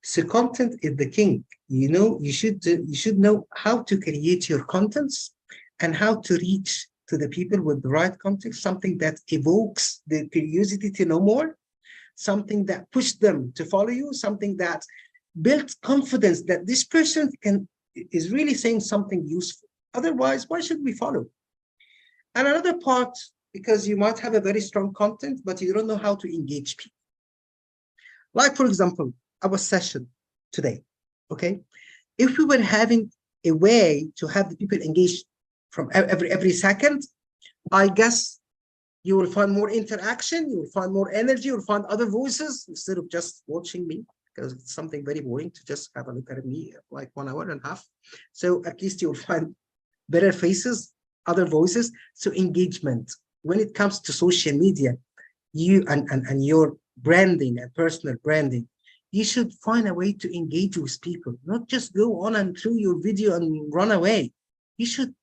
So content is the king. You know, you should know how to create your contents and how to reach to the people with the right context, something that evokes the curiosity to know more, something that pushes them to follow you, something that builds confidence that this person is really saying something useful. Otherwise, why should we follow? And another part, because you might have a very strong content, but you don't know how to engage people. Like, for example, our session today, okay? If we were having a way to have the people engage from every second, I guess you will find more interaction, you will find more energy, you will find other voices instead of just watching me, because it's something very boring to just have a look at me like 1 hour and a half. So at least you'll find better faces, other voices. So engagement. When it comes to social media, you and your branding and personal branding, you should find a way to engage with people, not just go on and through your video and run away. You should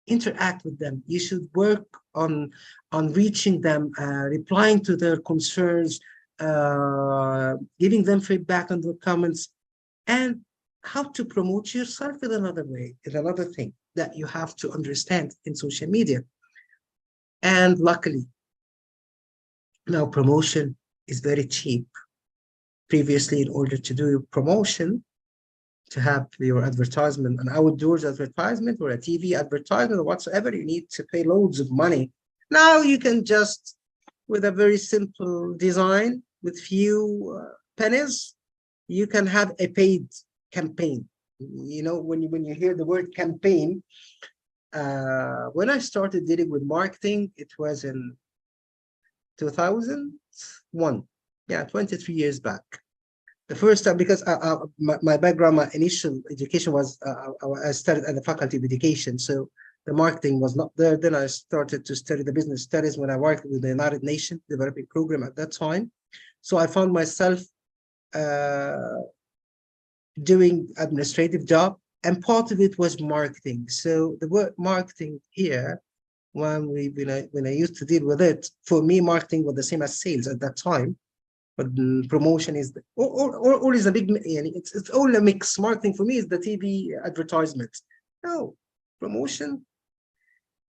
interact with them. You should work on reaching them, replying to their concerns, giving them feedback on the comments, and how to promote yourself in another way is another thing that you have to understand in social media. And luckily, now promotion is very cheap. Previously, in order to do promotion, to have your advertisement, an outdoors advertisement or a TV advertisement or whatsoever, you need to pay loads of money. Now you can just, with a very simple design, with few pennies, you can have a paid campaign. You know, when you hear the word campaign, when I started dealing with marketing, it was in 2001. Yeah, 23 years back. The first time, because my background, my initial education was, I started at the Faculty of Education, so the marketing was not there. Then I started to study the business studies when I worked with the United Nations Development Program at that time. So I found myself doing administrative job, and part of it was marketing. So the word marketing here, when I used to deal with it, for me, marketing was the same as sales at that time. But the promotion is or is a big, it's all a mix. Marketing for me is the TV advertisement. No, promotion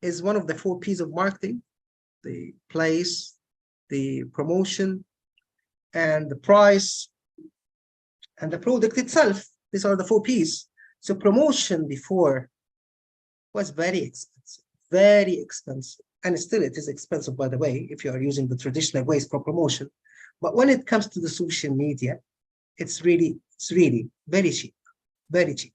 is one of the 4 P's of marketing: the place, the promotion, and the price, and the product itself. These are the 4 P's. So promotion before was very expensive, and still it is expensive, by the way, if you are using the traditional ways for promotion. But when it comes to the social media, it's really very cheap, very cheap.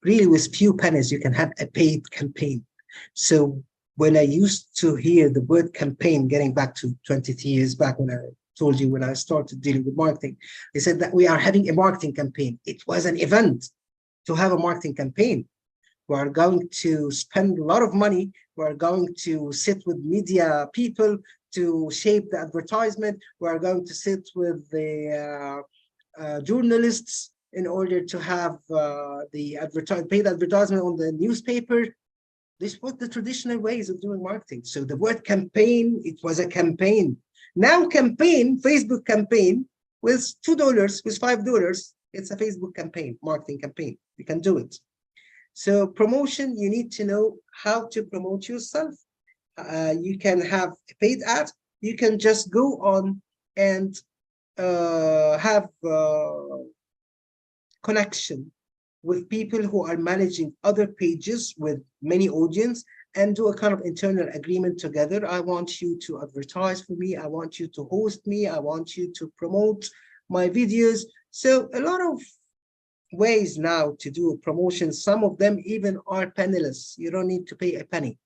Really, with few pennies, you can have a paid campaign. So when I used to hear the word campaign, getting back to 23 years back, when I told you when I started dealing with marketing, they said that we are having a marketing campaign. It was an event to have a marketing campaign. We are going to spend a lot of money. We are going to sit with media people to shape the advertisement. We are going to sit with the journalists in order to have the paid advertisement on the newspaper. This was the traditional ways of doing marketing. So the word campaign, it was a campaign. Now campaign, Facebook campaign, with $2, with $5, It's a Facebook campaign, marketing campaign. You can do it. So promotion, you need to know how to promote yourself. You can have a paid ad. You can just go on and have connection with people who are managing other pages with many audience and do a kind of internal agreement together. I want you to advertise for me. I want you to host me. I want you to promote my videos. So a lot of ways now to do promotions. Some of them even are penniless. You don't need to pay a penny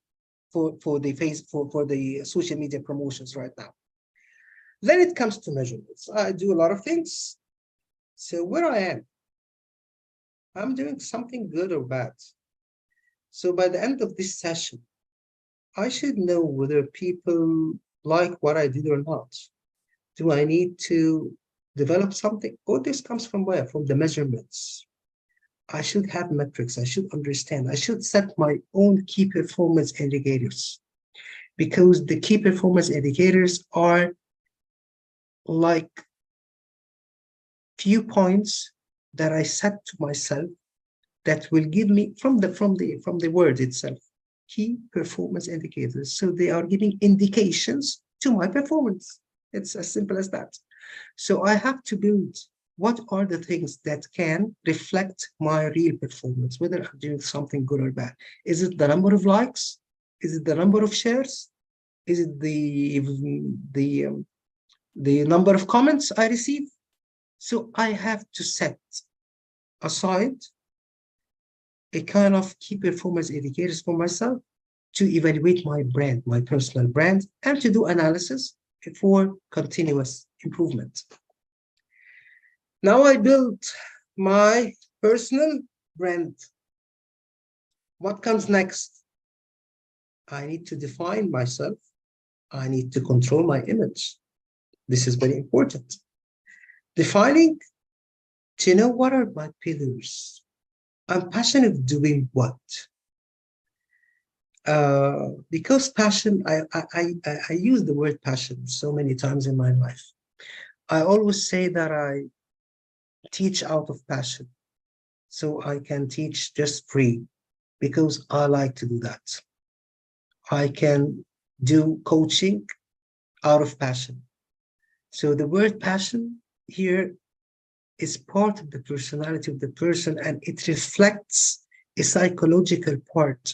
for the social media promotions right now. Then it comes to measurements. I do a lot of things. So where I am, I'm doing something good or bad. So by the end of this session, I should know whether people like what I did or not. Do I need to develop something? All this comes from where? From the measurements. I should have metrics. I should understand. I should set my own key performance indicators, because the key performance indicators are like few points that I set to myself that will give me from the word itself, key performance indicators. So they are giving indications to my performance. It's as simple as that. So I have to build what are the things that can reflect my real performance, whether I'm doing something good or bad. Is it the number of likes? Is it the number of shares? Is it the number of comments I receive? So I have to set aside a kind of key performance indicators for myself to evaluate my brand, my personal brand, and to do analysis for continuous improvement. Now I built my personal brand. What comes next? I need to define myself. I need to control my image. This is very important. Defining to know what are my pillars. I'm passionate doing what? Because passion, I use the word passion so many times in my life. I always say that I teach out of passion. So I can teach just free because I like to do that. I can do coaching out of passion. So the word passion here is part of the personality of the person, and it reflects a psychological part.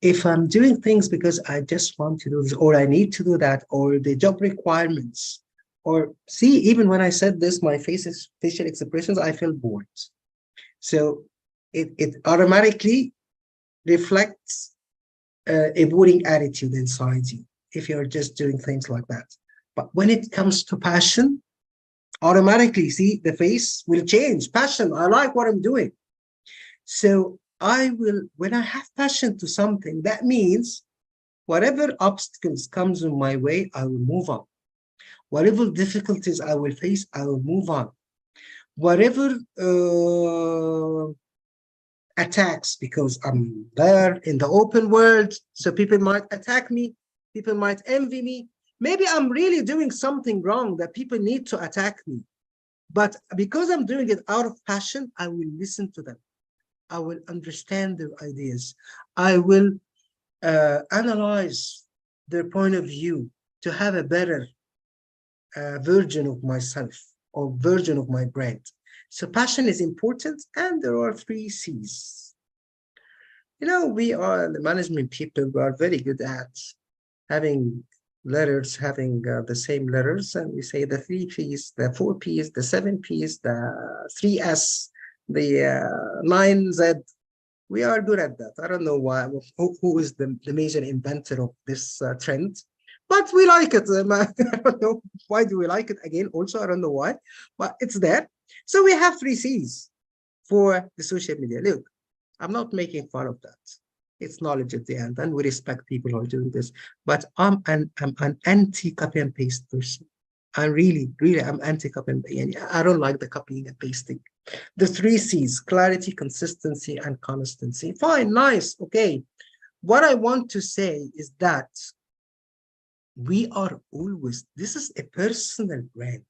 If I'm doing things because I just want to do this, or I need to do that, or the job requirements, or see, even when I said this, my facial expressions, I feel bored. So it automatically reflects a boring attitude inside you if you're just doing things like that. But when it comes to passion, automatically, see, the face will change. Passion, I like what I'm doing. So I will, when I have passion to something, that means whatever obstacles comes in my way, I will move on. Whatever difficulties I will face, I will move on. Whatever attacks, because I'm there in the open world, so people might attack me, people might envy me. Maybe I'm really doing something wrong that people need to attack me. But because I'm doing it out of passion, I will listen to them. I will understand their ideas. I will analyze their point of view to have a better version of myself or version of my brand. So passion is important, and there are 3 C's. You know, we are the management people. We are very good at having letters, having the same letters, and we say the 3 P's, the 4 P's, the 7 P's, the 3S, the 9Z. We are good at that. I don't know why, who is the major inventor of this trend, but we like it. I don't know why do we like it again. Also, I don't know why, but it's there. So we have 3 C's for the social media. Look, I'm not making fun of that. It's knowledge at the end, and we respect people who are doing this. But I'm an anti-copy and paste person. I'm really, I'm anti-copy and paste. I don't like the copying and pasting. The 3 C's: clarity, consistency, and constancy. Fine, nice, okay. What I want to say is that we are always, this is a personal brand.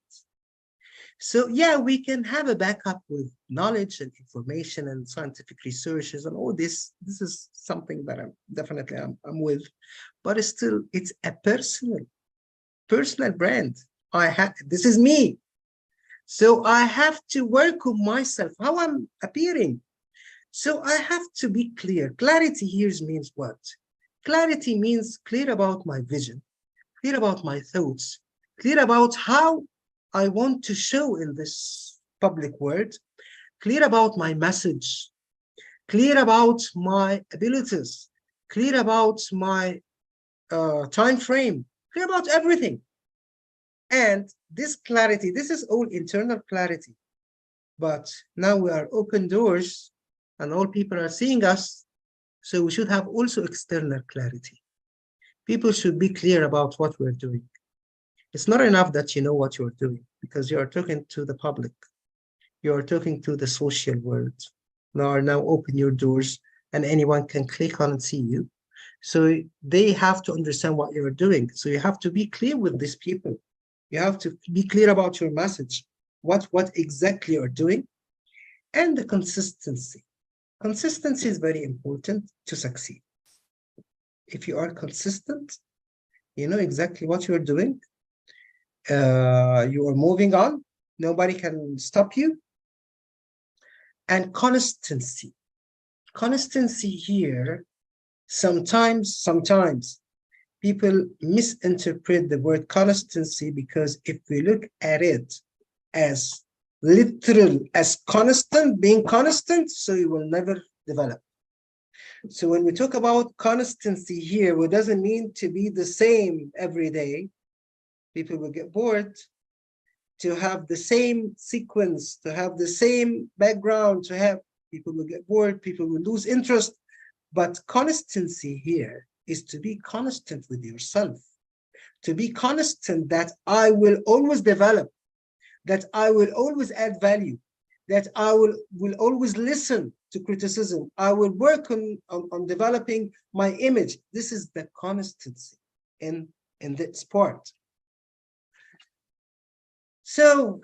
So yeah, we can have a backup with knowledge and information and scientific researches and all this. This is something that I'm with, but it's still, it's a personal brand. This is me. So I have to work on myself, how I'm appearing. So I have to be clear. Clarity here means what? Clarity means clear about my vision, clear about my thoughts, clear about how I want to show in this public world, clear about my message, clear about my abilities, clear about my time frame, clear about everything. And this clarity, this is all internal clarity. But now we are open doors and all people are seeing us. So we should have also external clarity. People should be clear about what we're doing. It's not enough that you know what you're doing because you are talking to the public. You are talking to the social world. Now open your doors and anyone can click on and see you. So they have to understand what you're doing. So you have to be clear with these people. You have to be clear about your message, what exactly you're doing, and the consistency. Consistency is very important to succeed. If you are consistent, you know exactly what you're doing, you are moving on, nobody can stop you. And constancy. Constancy here, sometimes people misinterpret the word constancy because if we look at it as literal, as constant, being constant, so you will never develop. So when we talk about constancy here, it doesn't mean to be the same every day. People will get bored. To have the same sequence, to have the same background, to have, people will get bored, people will lose interest. But constancy here is to be constant with yourself, to be constant that I will always develop, that I will always add value, that I will always listen to criticism. I will work on developing my image. This is the constancy in that sport. So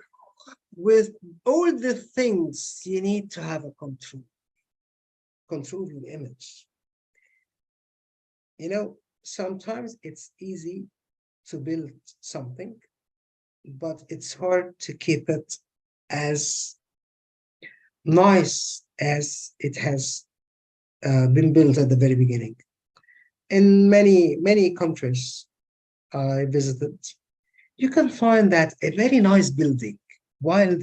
with all the things, you need to have a control your image. You know, sometimes it's easy to build something, but it's hard to keep it as nice as it has been built at the very beginning. In many countries I visited, you can find that a very nice building, while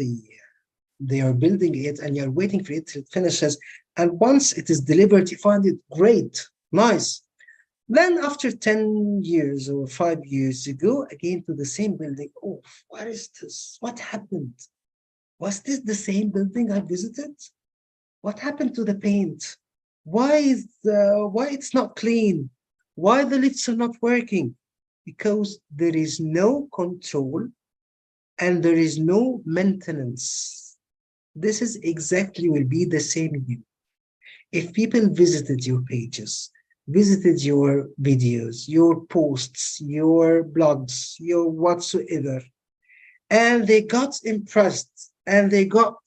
they are building it and you're waiting for it to finishes, and once it is delivered, you find it great, nice. Then after 10 years or 5 years, you go again to the same building. Oh, what is this? What happened? Was this the same building I visited? What happened to the paint? Why it's not clean? Why the lifts are not working? Because there is no control and there is no maintenance. This is exactly will be the same in you. If people visited your pages, visited your videos, your posts, your blogs, your whatsoever, and they got impressed and they got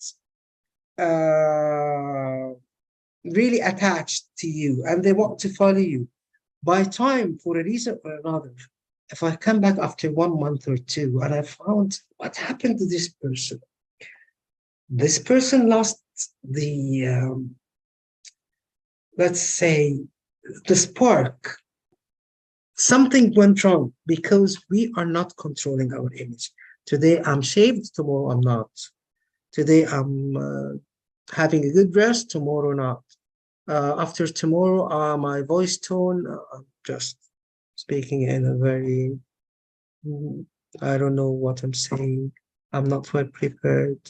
really attached to you and they want to follow you, by time, for a reason or another, if I come back after 1 month or 2 and I found what happened to this person lost the, let's say, the spark. Something went wrong because we are not controlling our image. Today I'm shaved, tomorrow I'm not. Today I'm having a good rest, tomorrow not. After tomorrow, my voice tone, just speaking in a very, I don't know what I'm saying. I'm not well prepared.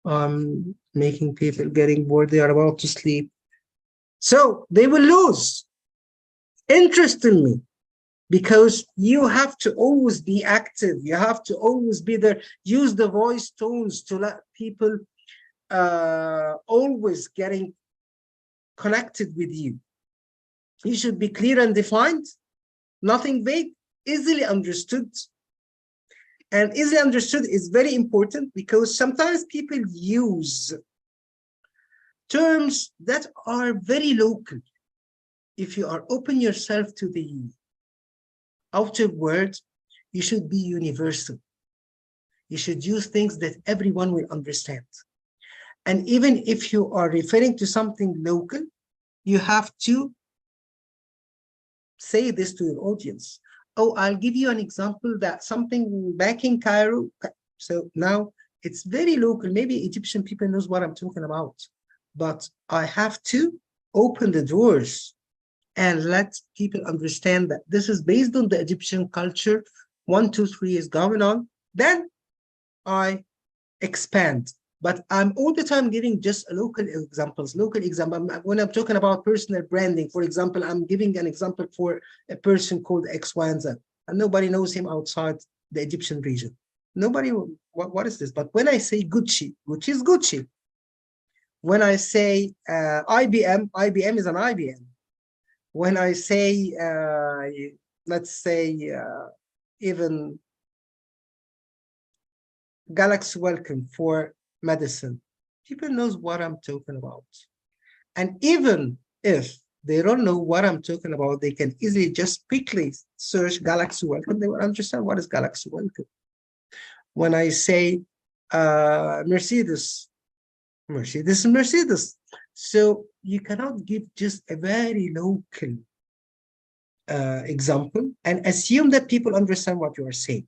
I'm making people getting bored. They are about to sleep. So they will lose interest in me because you have to always be active. You have to always be there. Use the voice tones to let people always getting connected with you. You should be clear and defined, nothing vague, easily understood. And easily understood is very important because sometimes people use terms that are very local. If you are open yourself to the outer world, you should be universal. You should use things that everyone will understand. And even if you are referring to something local, you have to say this to your audience. Oh, I'll give you an example that something back in Cairo. So now it's very local. Maybe Egyptian people knows what I'm talking about, but I have to open the doors and let people understand that this is based on the Egyptian culture. 1, 2, 3 is going on. Then I expand. But I'm all the time giving just local examples, When I'm talking about personal branding, for example, I'm giving an example for a person called X, Y, and Z, and nobody knows him outside the Egyptian region. Nobody, what is this? But when I say Gucci, Gucci is Gucci. When I say IBM, IBM is an IBM. When I say, let's say, even Galaxy Welcome for medicine, people knows what I'm talking about. And even if they don't know what I'm talking about, they can easily just quickly search Galaxy Welcome. They will understand what is Galaxy Welcome. When I say Mercedes, Mercedes is Mercedes. So you cannot give just a very local example and assume that people understand what you are saying.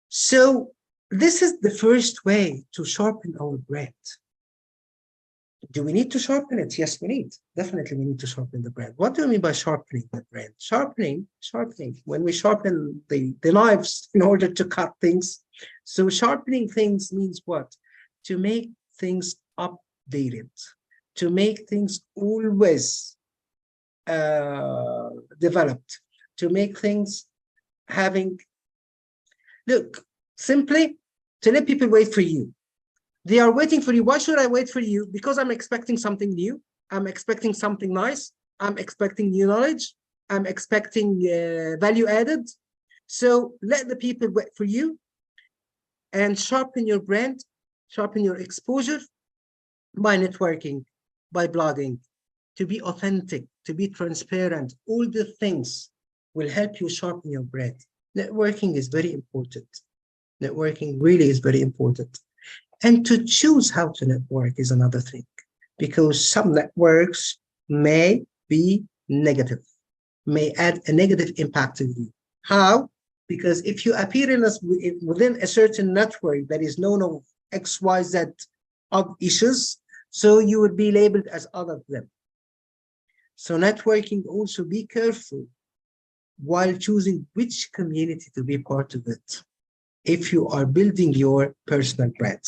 So this is the first way to sharpen our brand. Do we need to sharpen it? Yes, we need. Definitely, we need to sharpen the brand. What do I mean by sharpening the brand? Sharpening. When we sharpen the knives in order to cut things. So sharpening things means what? To make things updated, to make things always developed, to make things having, look, simply to let people wait for you. They are waiting for you. Why should I wait for you? Because I'm expecting something new. I'm expecting something nice. I'm expecting new knowledge. I'm expecting value added. So let the people wait for you and sharpen your brand, sharpen your exposure by networking, by blogging, to be authentic, to be transparent. All the things will help you sharpen your brand. Networking is very important. Networking really is very important. And to choose how to network is another thing, because some networks may be negative, may add a negative impact to you. How? Because if you appear within a certain network that is known of XYZ odd issues, so you would be labeled as other of them. So networking, also be careful while choosing which community to be part of it if you are building your personal brand.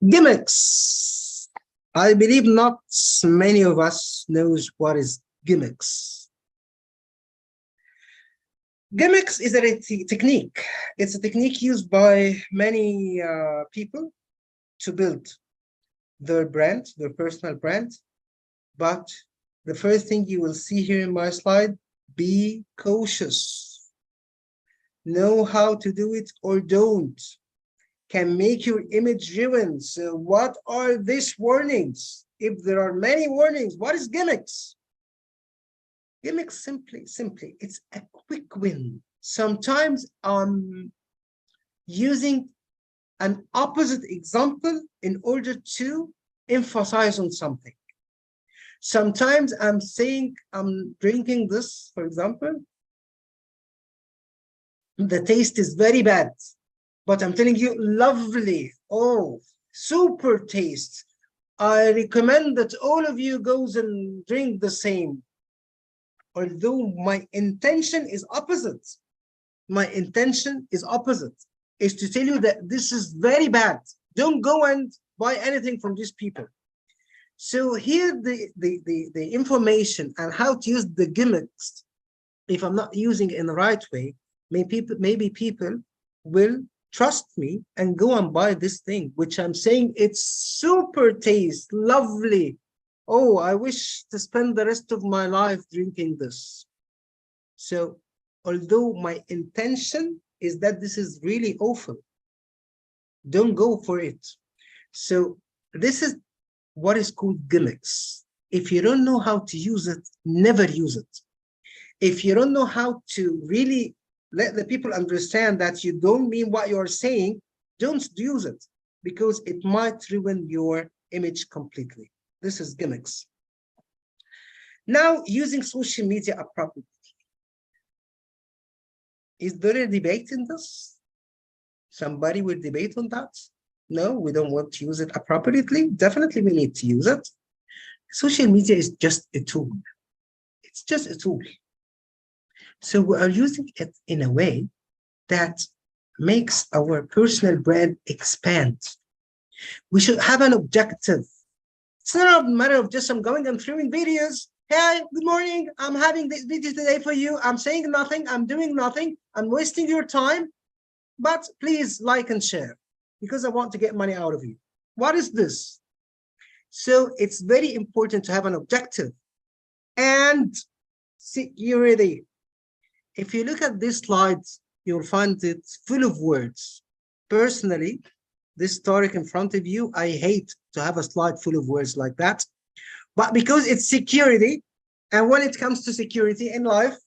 Gimmicks. I believe not many of us knows what is gimmicks. Gimmicks is a technique. It's a technique used by many people to build their brand, their personal brand. But the first thing you will see here in my slide, be cautious. Know how to do it or don't. Can make your image ruined. So what are these warnings? If there are many warnings, what is gimmicks? Gimmicks simply, it's a quick win. Sometimes I'm using an opposite example in order to emphasize on something. Sometimes I'm saying I'm drinking this, for example. The taste is very bad. But I'm telling you, lovely, oh, super taste. I recommend that all of you goes and drink the same. Although my intention is opposite. My intention is opposite, is to tell you that this is very bad. Don't go and buy anything from these people. So here the information and how to use the gimmicks, if I'm not using it in the right way, maybe people will trust me and go and buy this thing, which I'm saying it's super taste, lovely. Oh, I wish to spend the rest of my life drinking this. So although my intention is that this is really awful. Don't go for it. So this is what is called gimmicks. If you don't know how to use it, never use it. If you don't know how to really let the people understand that you don't mean what you're saying, don't use it, because it might ruin your image completely. This is gimmicks. Now, using social media appropriately. Is there a debate in this? Somebody will debate on that? No, we don't want to use it appropriately. Definitely we need to use it. Social media is just a tool. It's just a tool. So we are using it in a way that makes our personal brand expand. We should have an objective. It's not a matter of just I'm going and filming videos. Hey, good morning. I'm having this video today for you. I'm saying nothing. I'm doing nothing. I'm wasting your time. But please like and share because I want to get money out of you. What is this? So it's very important to have an objective and security. If you look at this slide, you'll find it full of words. Personally, this Tariq in front of you, I hate to have a slide full of words like that. But because it's security, and when it comes to security in life,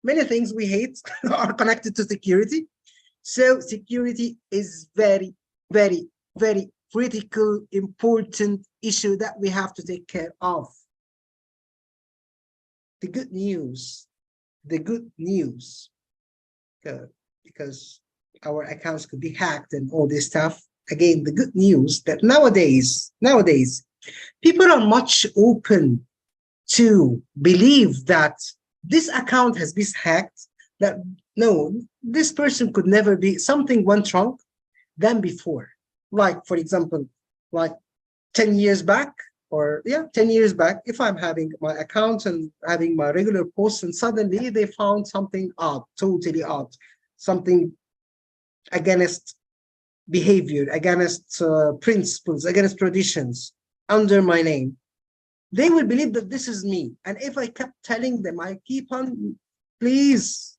many things we hate are connected to security. So security is very, very, very critical, important issue that we have to take care of. The good news, because our accounts could be hacked and all this stuff. Again, the good news that nowadays, people are much open to believe that this account has been hacked, that no, this person could never be, something went wrong than before. Like, for example, like 10 years back, or 10 years back, if I'm having my account and having my regular posts and suddenly they found something odd, totally odd, something against behavior, against principles, against traditions under my name, they will believe that this is me. And if I kept telling them, I keep on, please,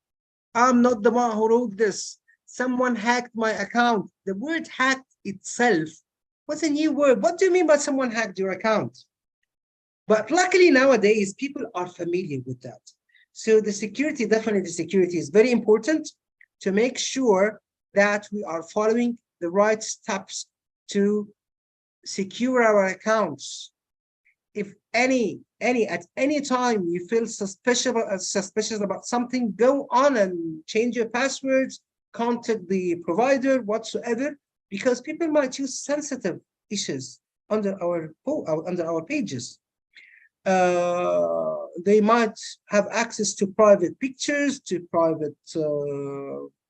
I'm not the one who wrote this. Someone hacked my account. The word hacked itself was a new word. What do you mean by someone hacked your account? But luckily nowadays, people are familiar with that. So the security, definitely security is very important to make sure that we are following the right steps to secure our accounts. If at any time you feel suspicious about something, go on and change your passwords, contact the provider, whatsoever, because people might use sensitive issues under our pages. They might have access to private pictures, to private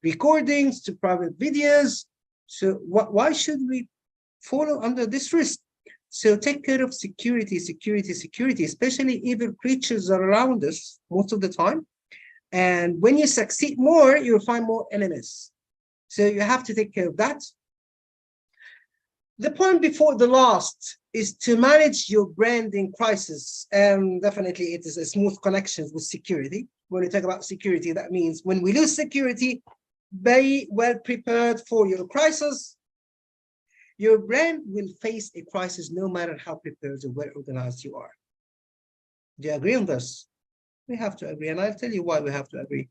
recordings, to private videos. So why should we follow under this risk? So take care of security, especially evil creatures are around us most of the time. And when you succeed more, you'll find more enemies. So you have to take care of that. The point before the last is to manage your branding crisis. And definitely it is a smooth connection with security. When we talk about security, that means when we lose security, be well prepared for your crisis. Your brand will face a crisis no matter how prepared or well organized you are. Do you agree on this? We have to agree, and I'll tell you why we have to agree.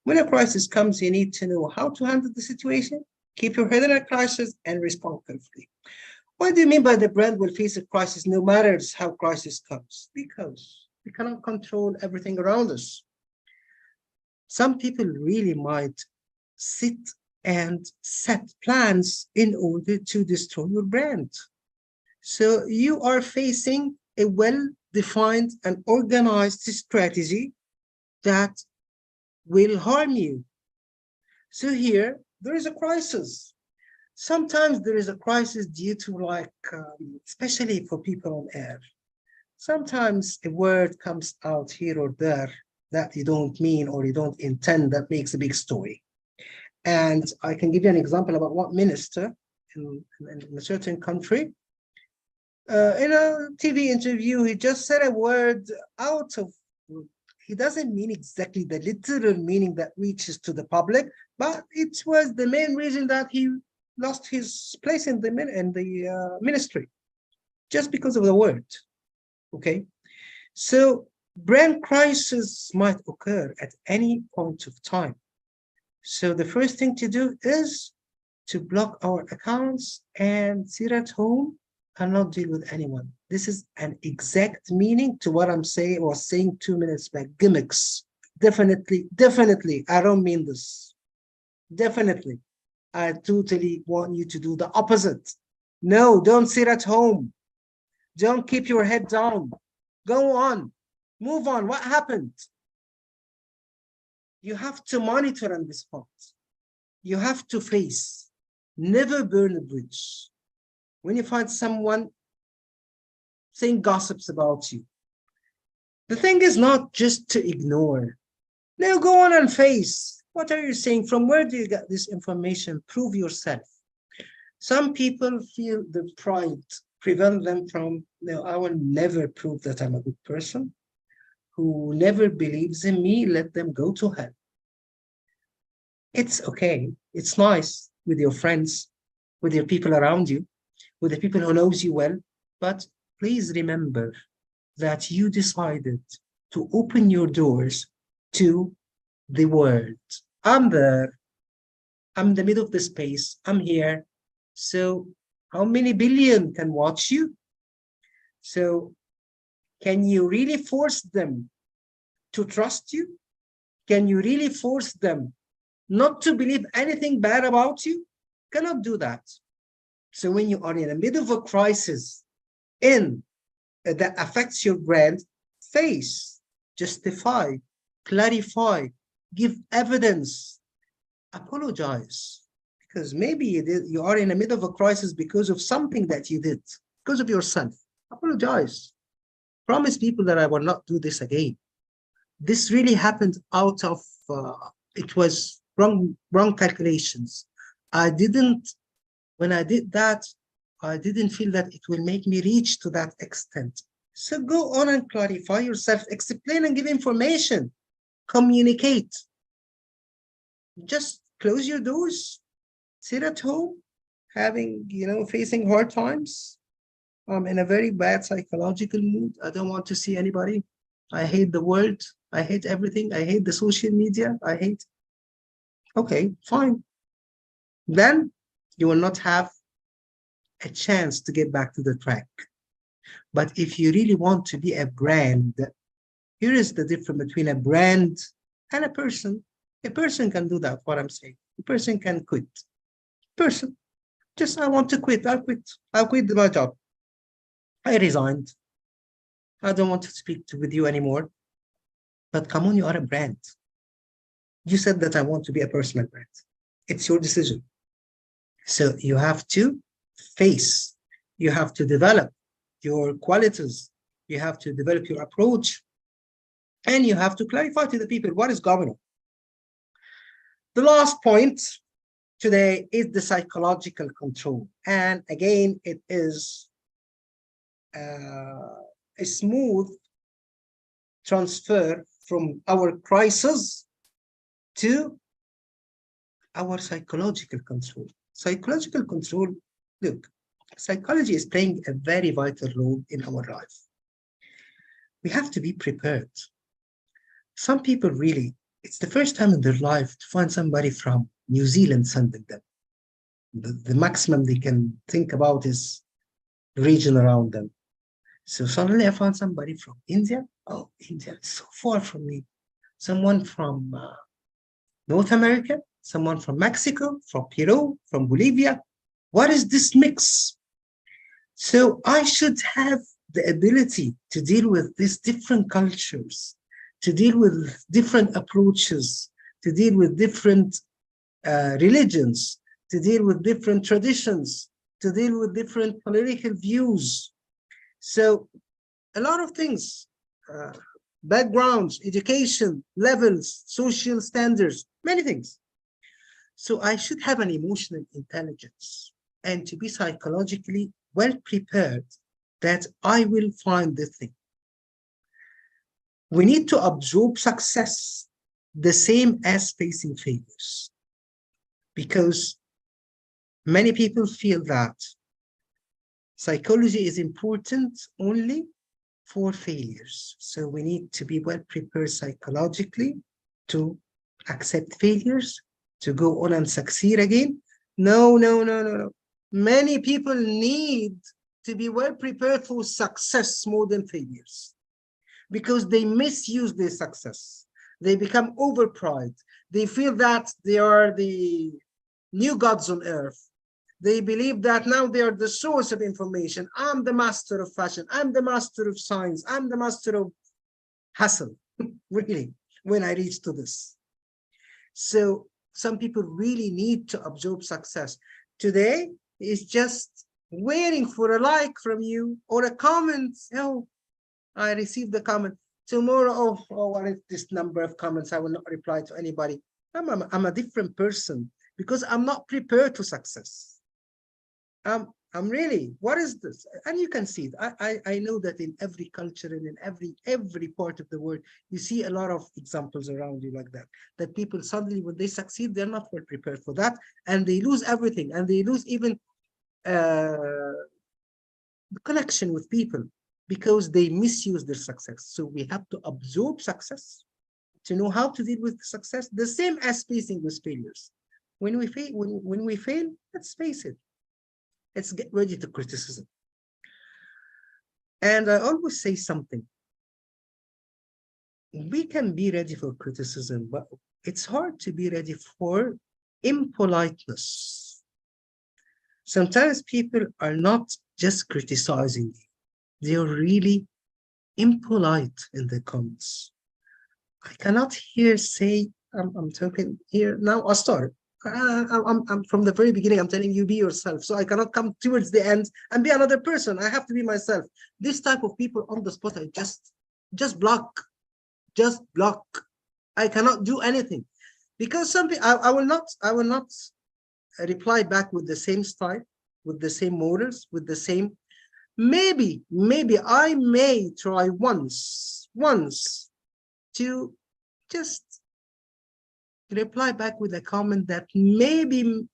When a crisis comes, you need to know how to handle the situation, keep your head in a crisis, and respond carefully. What do you mean by the brand will face a crisis no matter how crisis comes? Because we cannot control everything around us. Some people really might sit and set plans in order to destroy your brand. So you are facing a well-defined and organized strategy that will harm you. So here, there is a crisis. Sometimes there is a crisis due to especially for people on air. Sometimes a word comes out here or there that you don't mean or you don't intend that makes a big story. And I can give you an example about one minister in a certain country. In a TV interview, he just said a word out of he doesn't mean exactly the literal meaning that reaches to the public, but it was the main reason that he lost his place in the ministry, just because of the word. Okay, so brand crisis might occur at any point of time. So the first thing to do is to block our accounts and sit at home and not deal with anyone. This is an exact meaning to what I'm saying, or saying 2 minutes back. Gimmicks. Definitely, I don't mean this. Definitely. I totally want you to do the opposite. No, don't sit at home. Don't keep your head down. Go on. Move on. What happened? You have to monitor on this point. You have to face. Never burn a bridge. When you find someone saying gossips about you, the thing is not just to ignore. No, go on and face. What are you saying? From where do you get this information? Prove yourself. Some people feel the pride prevent them from, no, I will never prove that I'm a good person. Who never believes in me, let them go to hell. It's okay. It's nice with your friends, with your people around you, with the people who knows you well. But please remember that you decided to open your doors to the world. I'm there. I'm in the middle of the space. I'm here. So how many billion can watch you? So can you really force them to trust you? Can you really force them not to believe anything bad about you? Cannot do that. So when you are in the middle of a crisis that affects your brand, face, justify, clarify, give evidence, apologize. Because maybe you are in the middle of a crisis because of something that you did, because of yourself. Apologize. Promise people that I will not do this again. This really happened out of, it was wrong calculations. When I did that, I didn't feel that it will make me reach to that extent. So go on and clarify yourself, explain and give information, communicate. Just close your doors, sit at home, facing hard times. I'm in a very bad psychological mood. I don't want to see anybody. I hate the world. I hate everything. I hate the social media. Okay, fine. Then you will not have a chance to get back to the track. But if you really want to be a brand, here is the difference between a brand and a person. A person can do that, what I'm saying. A person can quit. Person, just I want to quit. I'll quit. I'll quit my job. I resigned. I don't want to speak with you anymore. But come on, you are a brand. You said that I want to be a personal brand. It's your decision. So you have to face, you have to develop your qualities, you have to develop your approach, and you have to clarify to the people what is going on. The last point today is the psychological control. And again, it is a smooth transfer from our crisis to our psychological control. Psychological control, look, psychology is playing a very vital role in our life. We have to be prepared. Some people really, it's the first time in their life to find somebody from New Zealand sending them. The maximum they can think about is the region around them. So suddenly I found somebody from India. Oh, India, it's so far from me. Someone from North America, someone from Mexico, from Peru, from Bolivia. What is this mix? So I should have the ability to deal with these different cultures, to deal with different approaches, to deal with different religions, to deal with different traditions, to deal with different political views. So a lot of things, backgrounds, education, levels, social standards, many things. So I should have an emotional intelligence and to be psychologically well prepared that I will find the thing. We need to absorb success the same as facing failures, because many people feel that psychology is important only for failures. So we need to be well prepared psychologically to accept failures, to go on and succeed again. No, no, no, no, no. Many people need to be well prepared for success more than failures, because they misuse their success. They become overpride. They feel that they are the new gods on earth. They believe that now they are the source of information. I'm the master of fashion. I'm the master of science. I'm the master of hustle, really, when I reach to this. So some people really need to absorb success. Today is just waiting for a like from you or a comment. Oh, I received the comment. Tomorrow, what is this number of comments? I will not reply to anybody. I'm a different person because I'm not prepared to success. I'm really, what is this? And you can see it. I know that in every culture and in every part of the world, you see a lot of examples around you like that, that people suddenly, when they succeed, they're not well prepared for that, and they lose everything, and they lose even the connection with people because they misuse their success. So we have to absorb success to know how to deal with success, the same as facing with failures. When we fail, let's face it. Let's get ready to criticism. And I always say something. We can be ready for criticism, but it's hard to be ready for impoliteness. Sometimes people are not just criticizing you. They are really impolite in the comments. I cannot here say, I'm talking here now, I'll start. I'm from the very beginning, I'm telling you, be yourself. So I cannot come towards the end and be another person. I have to be myself. This type of people on the spot, I just block. I cannot do anything because something I will not reply back with the same style, with the same morals, with the same. Maybe I may try once to just reply back with a comment that maybe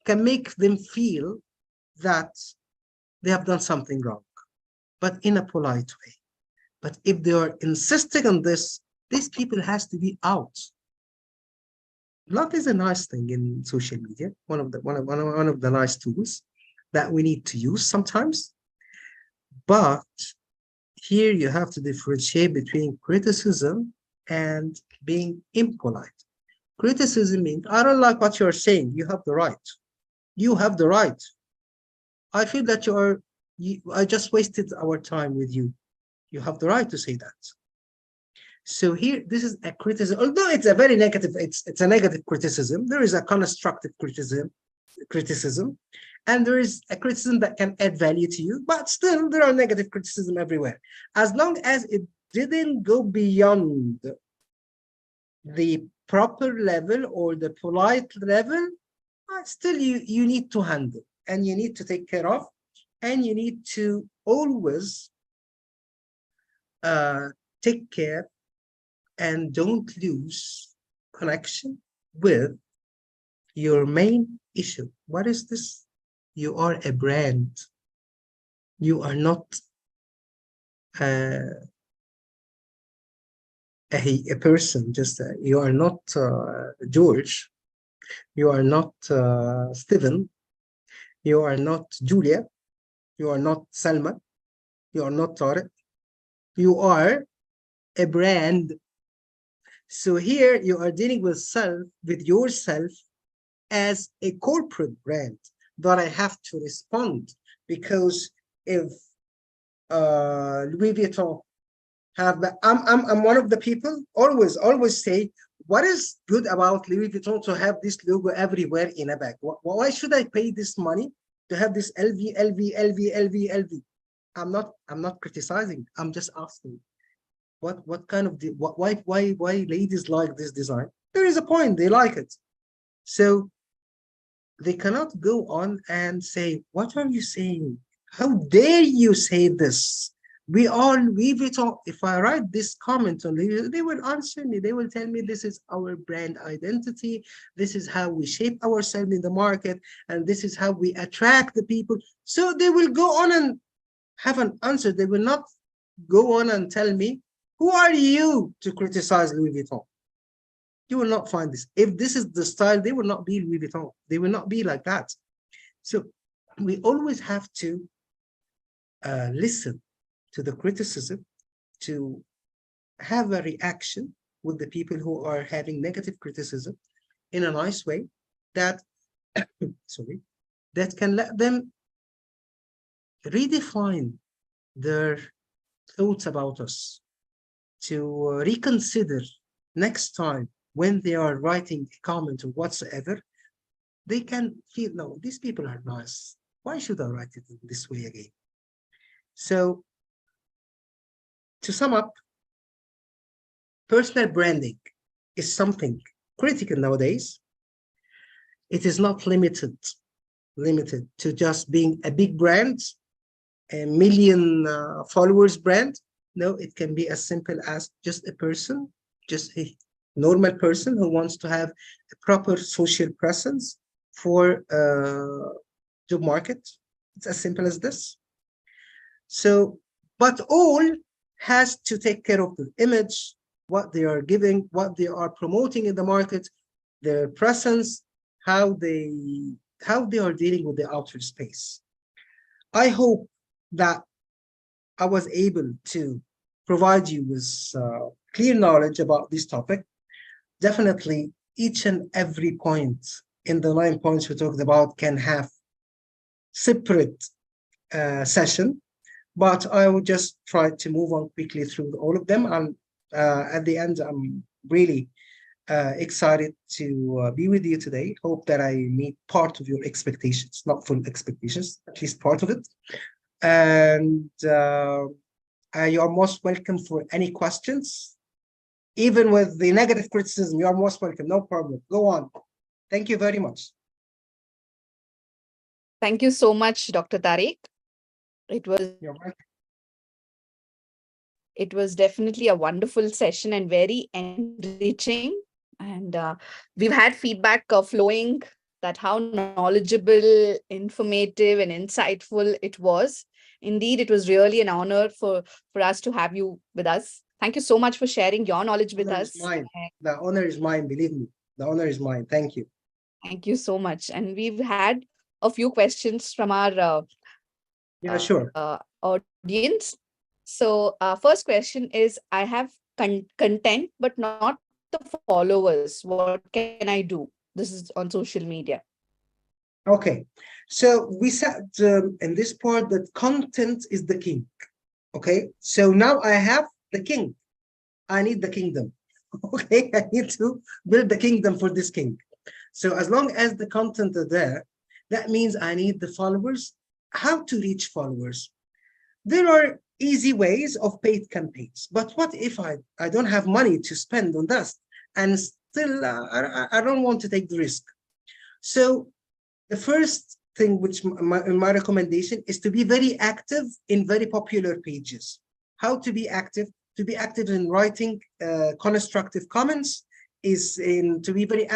can make them feel that they have done something wrong, but in a polite way. But if they are insisting on this, these people has to be out. Block is a nice thing in social media, one of the nice tools that we need to use sometimes. But here you have to differentiate between criticism and being impolite. Criticism means, I don't like what you're saying. You have the right. You have the right. I feel that I just wasted our time with you. You have the right to say that. So here, this is a criticism, although it's a very negative, it's a negative criticism. There is a constructive criticism, and there is a criticism that can add value to you, but still there are negative criticism everywhere. As long as it didn't go beyond the proper level or the polite level, still you need to handle, and you need to take care of, and you need to always take care and don't lose connection with your main issue. What is this? You are a brand. You are not a person. You are not George. You are not Stephen. You are not Julia. You are not Salma. You are not Tariq. You are a brand. So here you are dealing with yourself as a corporate brand that I have to respond, because if Louis Vuitton I'm one of the people always say, what is good about Louis Vuitton to have this logo everywhere in a bag? Why should I pay this money to have this LV? I'm not criticizing. I'm just asking. What kind of why ladies like this design? There is a point, they like it. So they cannot go on and say, what are you saying? How dare you say this? We are Louis Vuitton. If I write this comment on Louis Vuitton, they will answer me. They will tell me this is our brand identity. This is how we shape ourselves in the market. And this is how we attract the people. So they will go on and have an answer. They will not go on and tell me, who are you to criticize Louis Vuitton? You will not find this. If this is the style, they will not be Louis Vuitton. They will not be like that. So we always have to listen to the criticism, to have a reaction with the people who are having negative criticism in a nice way that, sorry, that can let them redefine their thoughts about us, to reconsider next time when they are writing a comment or whatsoever. They can feel, no, these people are nice. Why should I write it in this way again? So to sum up, personal branding is something critical nowadays. It is not limited to just being a big brand, a million followers brand. No, it can be as simple as just a person, just a normal person who wants to have a proper social presence for job market. It's as simple as this. So, but all has to take care of the image, what they are giving, what they are promoting in the market, their presence, how they are dealing with the outer space. I hope that I was able to provide you with clear knowledge about this topic. Definitely, each and every point in the 9 points we talked about can have separate session, but I will just try to move on quickly through all of them. And at the end, I'm really excited to be with you today. Hope that I meet part of your expectations, not full expectations, at least part of it. And you are most welcome for any questions. Even with the negative criticism, you are most welcome. No problem. Go on. Thank you very much. Thank you so much, Dr. Tariq. You're welcome. It was definitely a wonderful session and very enriching. And we've had feedback flowing that how knowledgeable, informative, and insightful it was. Indeed, it was really an honor for us to have you with us. Thank you so much for sharing your knowledge with us. The honor is mine, believe me. The honor is mine. Thank you. Thank you so much. And we've had a few questions from our Sure. Audience. So first question is, I have content, but not the followers. What can I do? This is on social media. Okay. So we said in this part that content is the king. Okay. So now I have the king. I need the kingdom. Okay. I need to build the kingdom for this king. So as long as the content are there, that means I need the followers. How to reach followers? There are easy ways of paid campaigns, but what if I don't have money to spend on that, and still I don't want to take the risk? So the first thing which my recommendation is to be very active in very popular pages. How to be active? To be active in writing constructive comments, is to be very active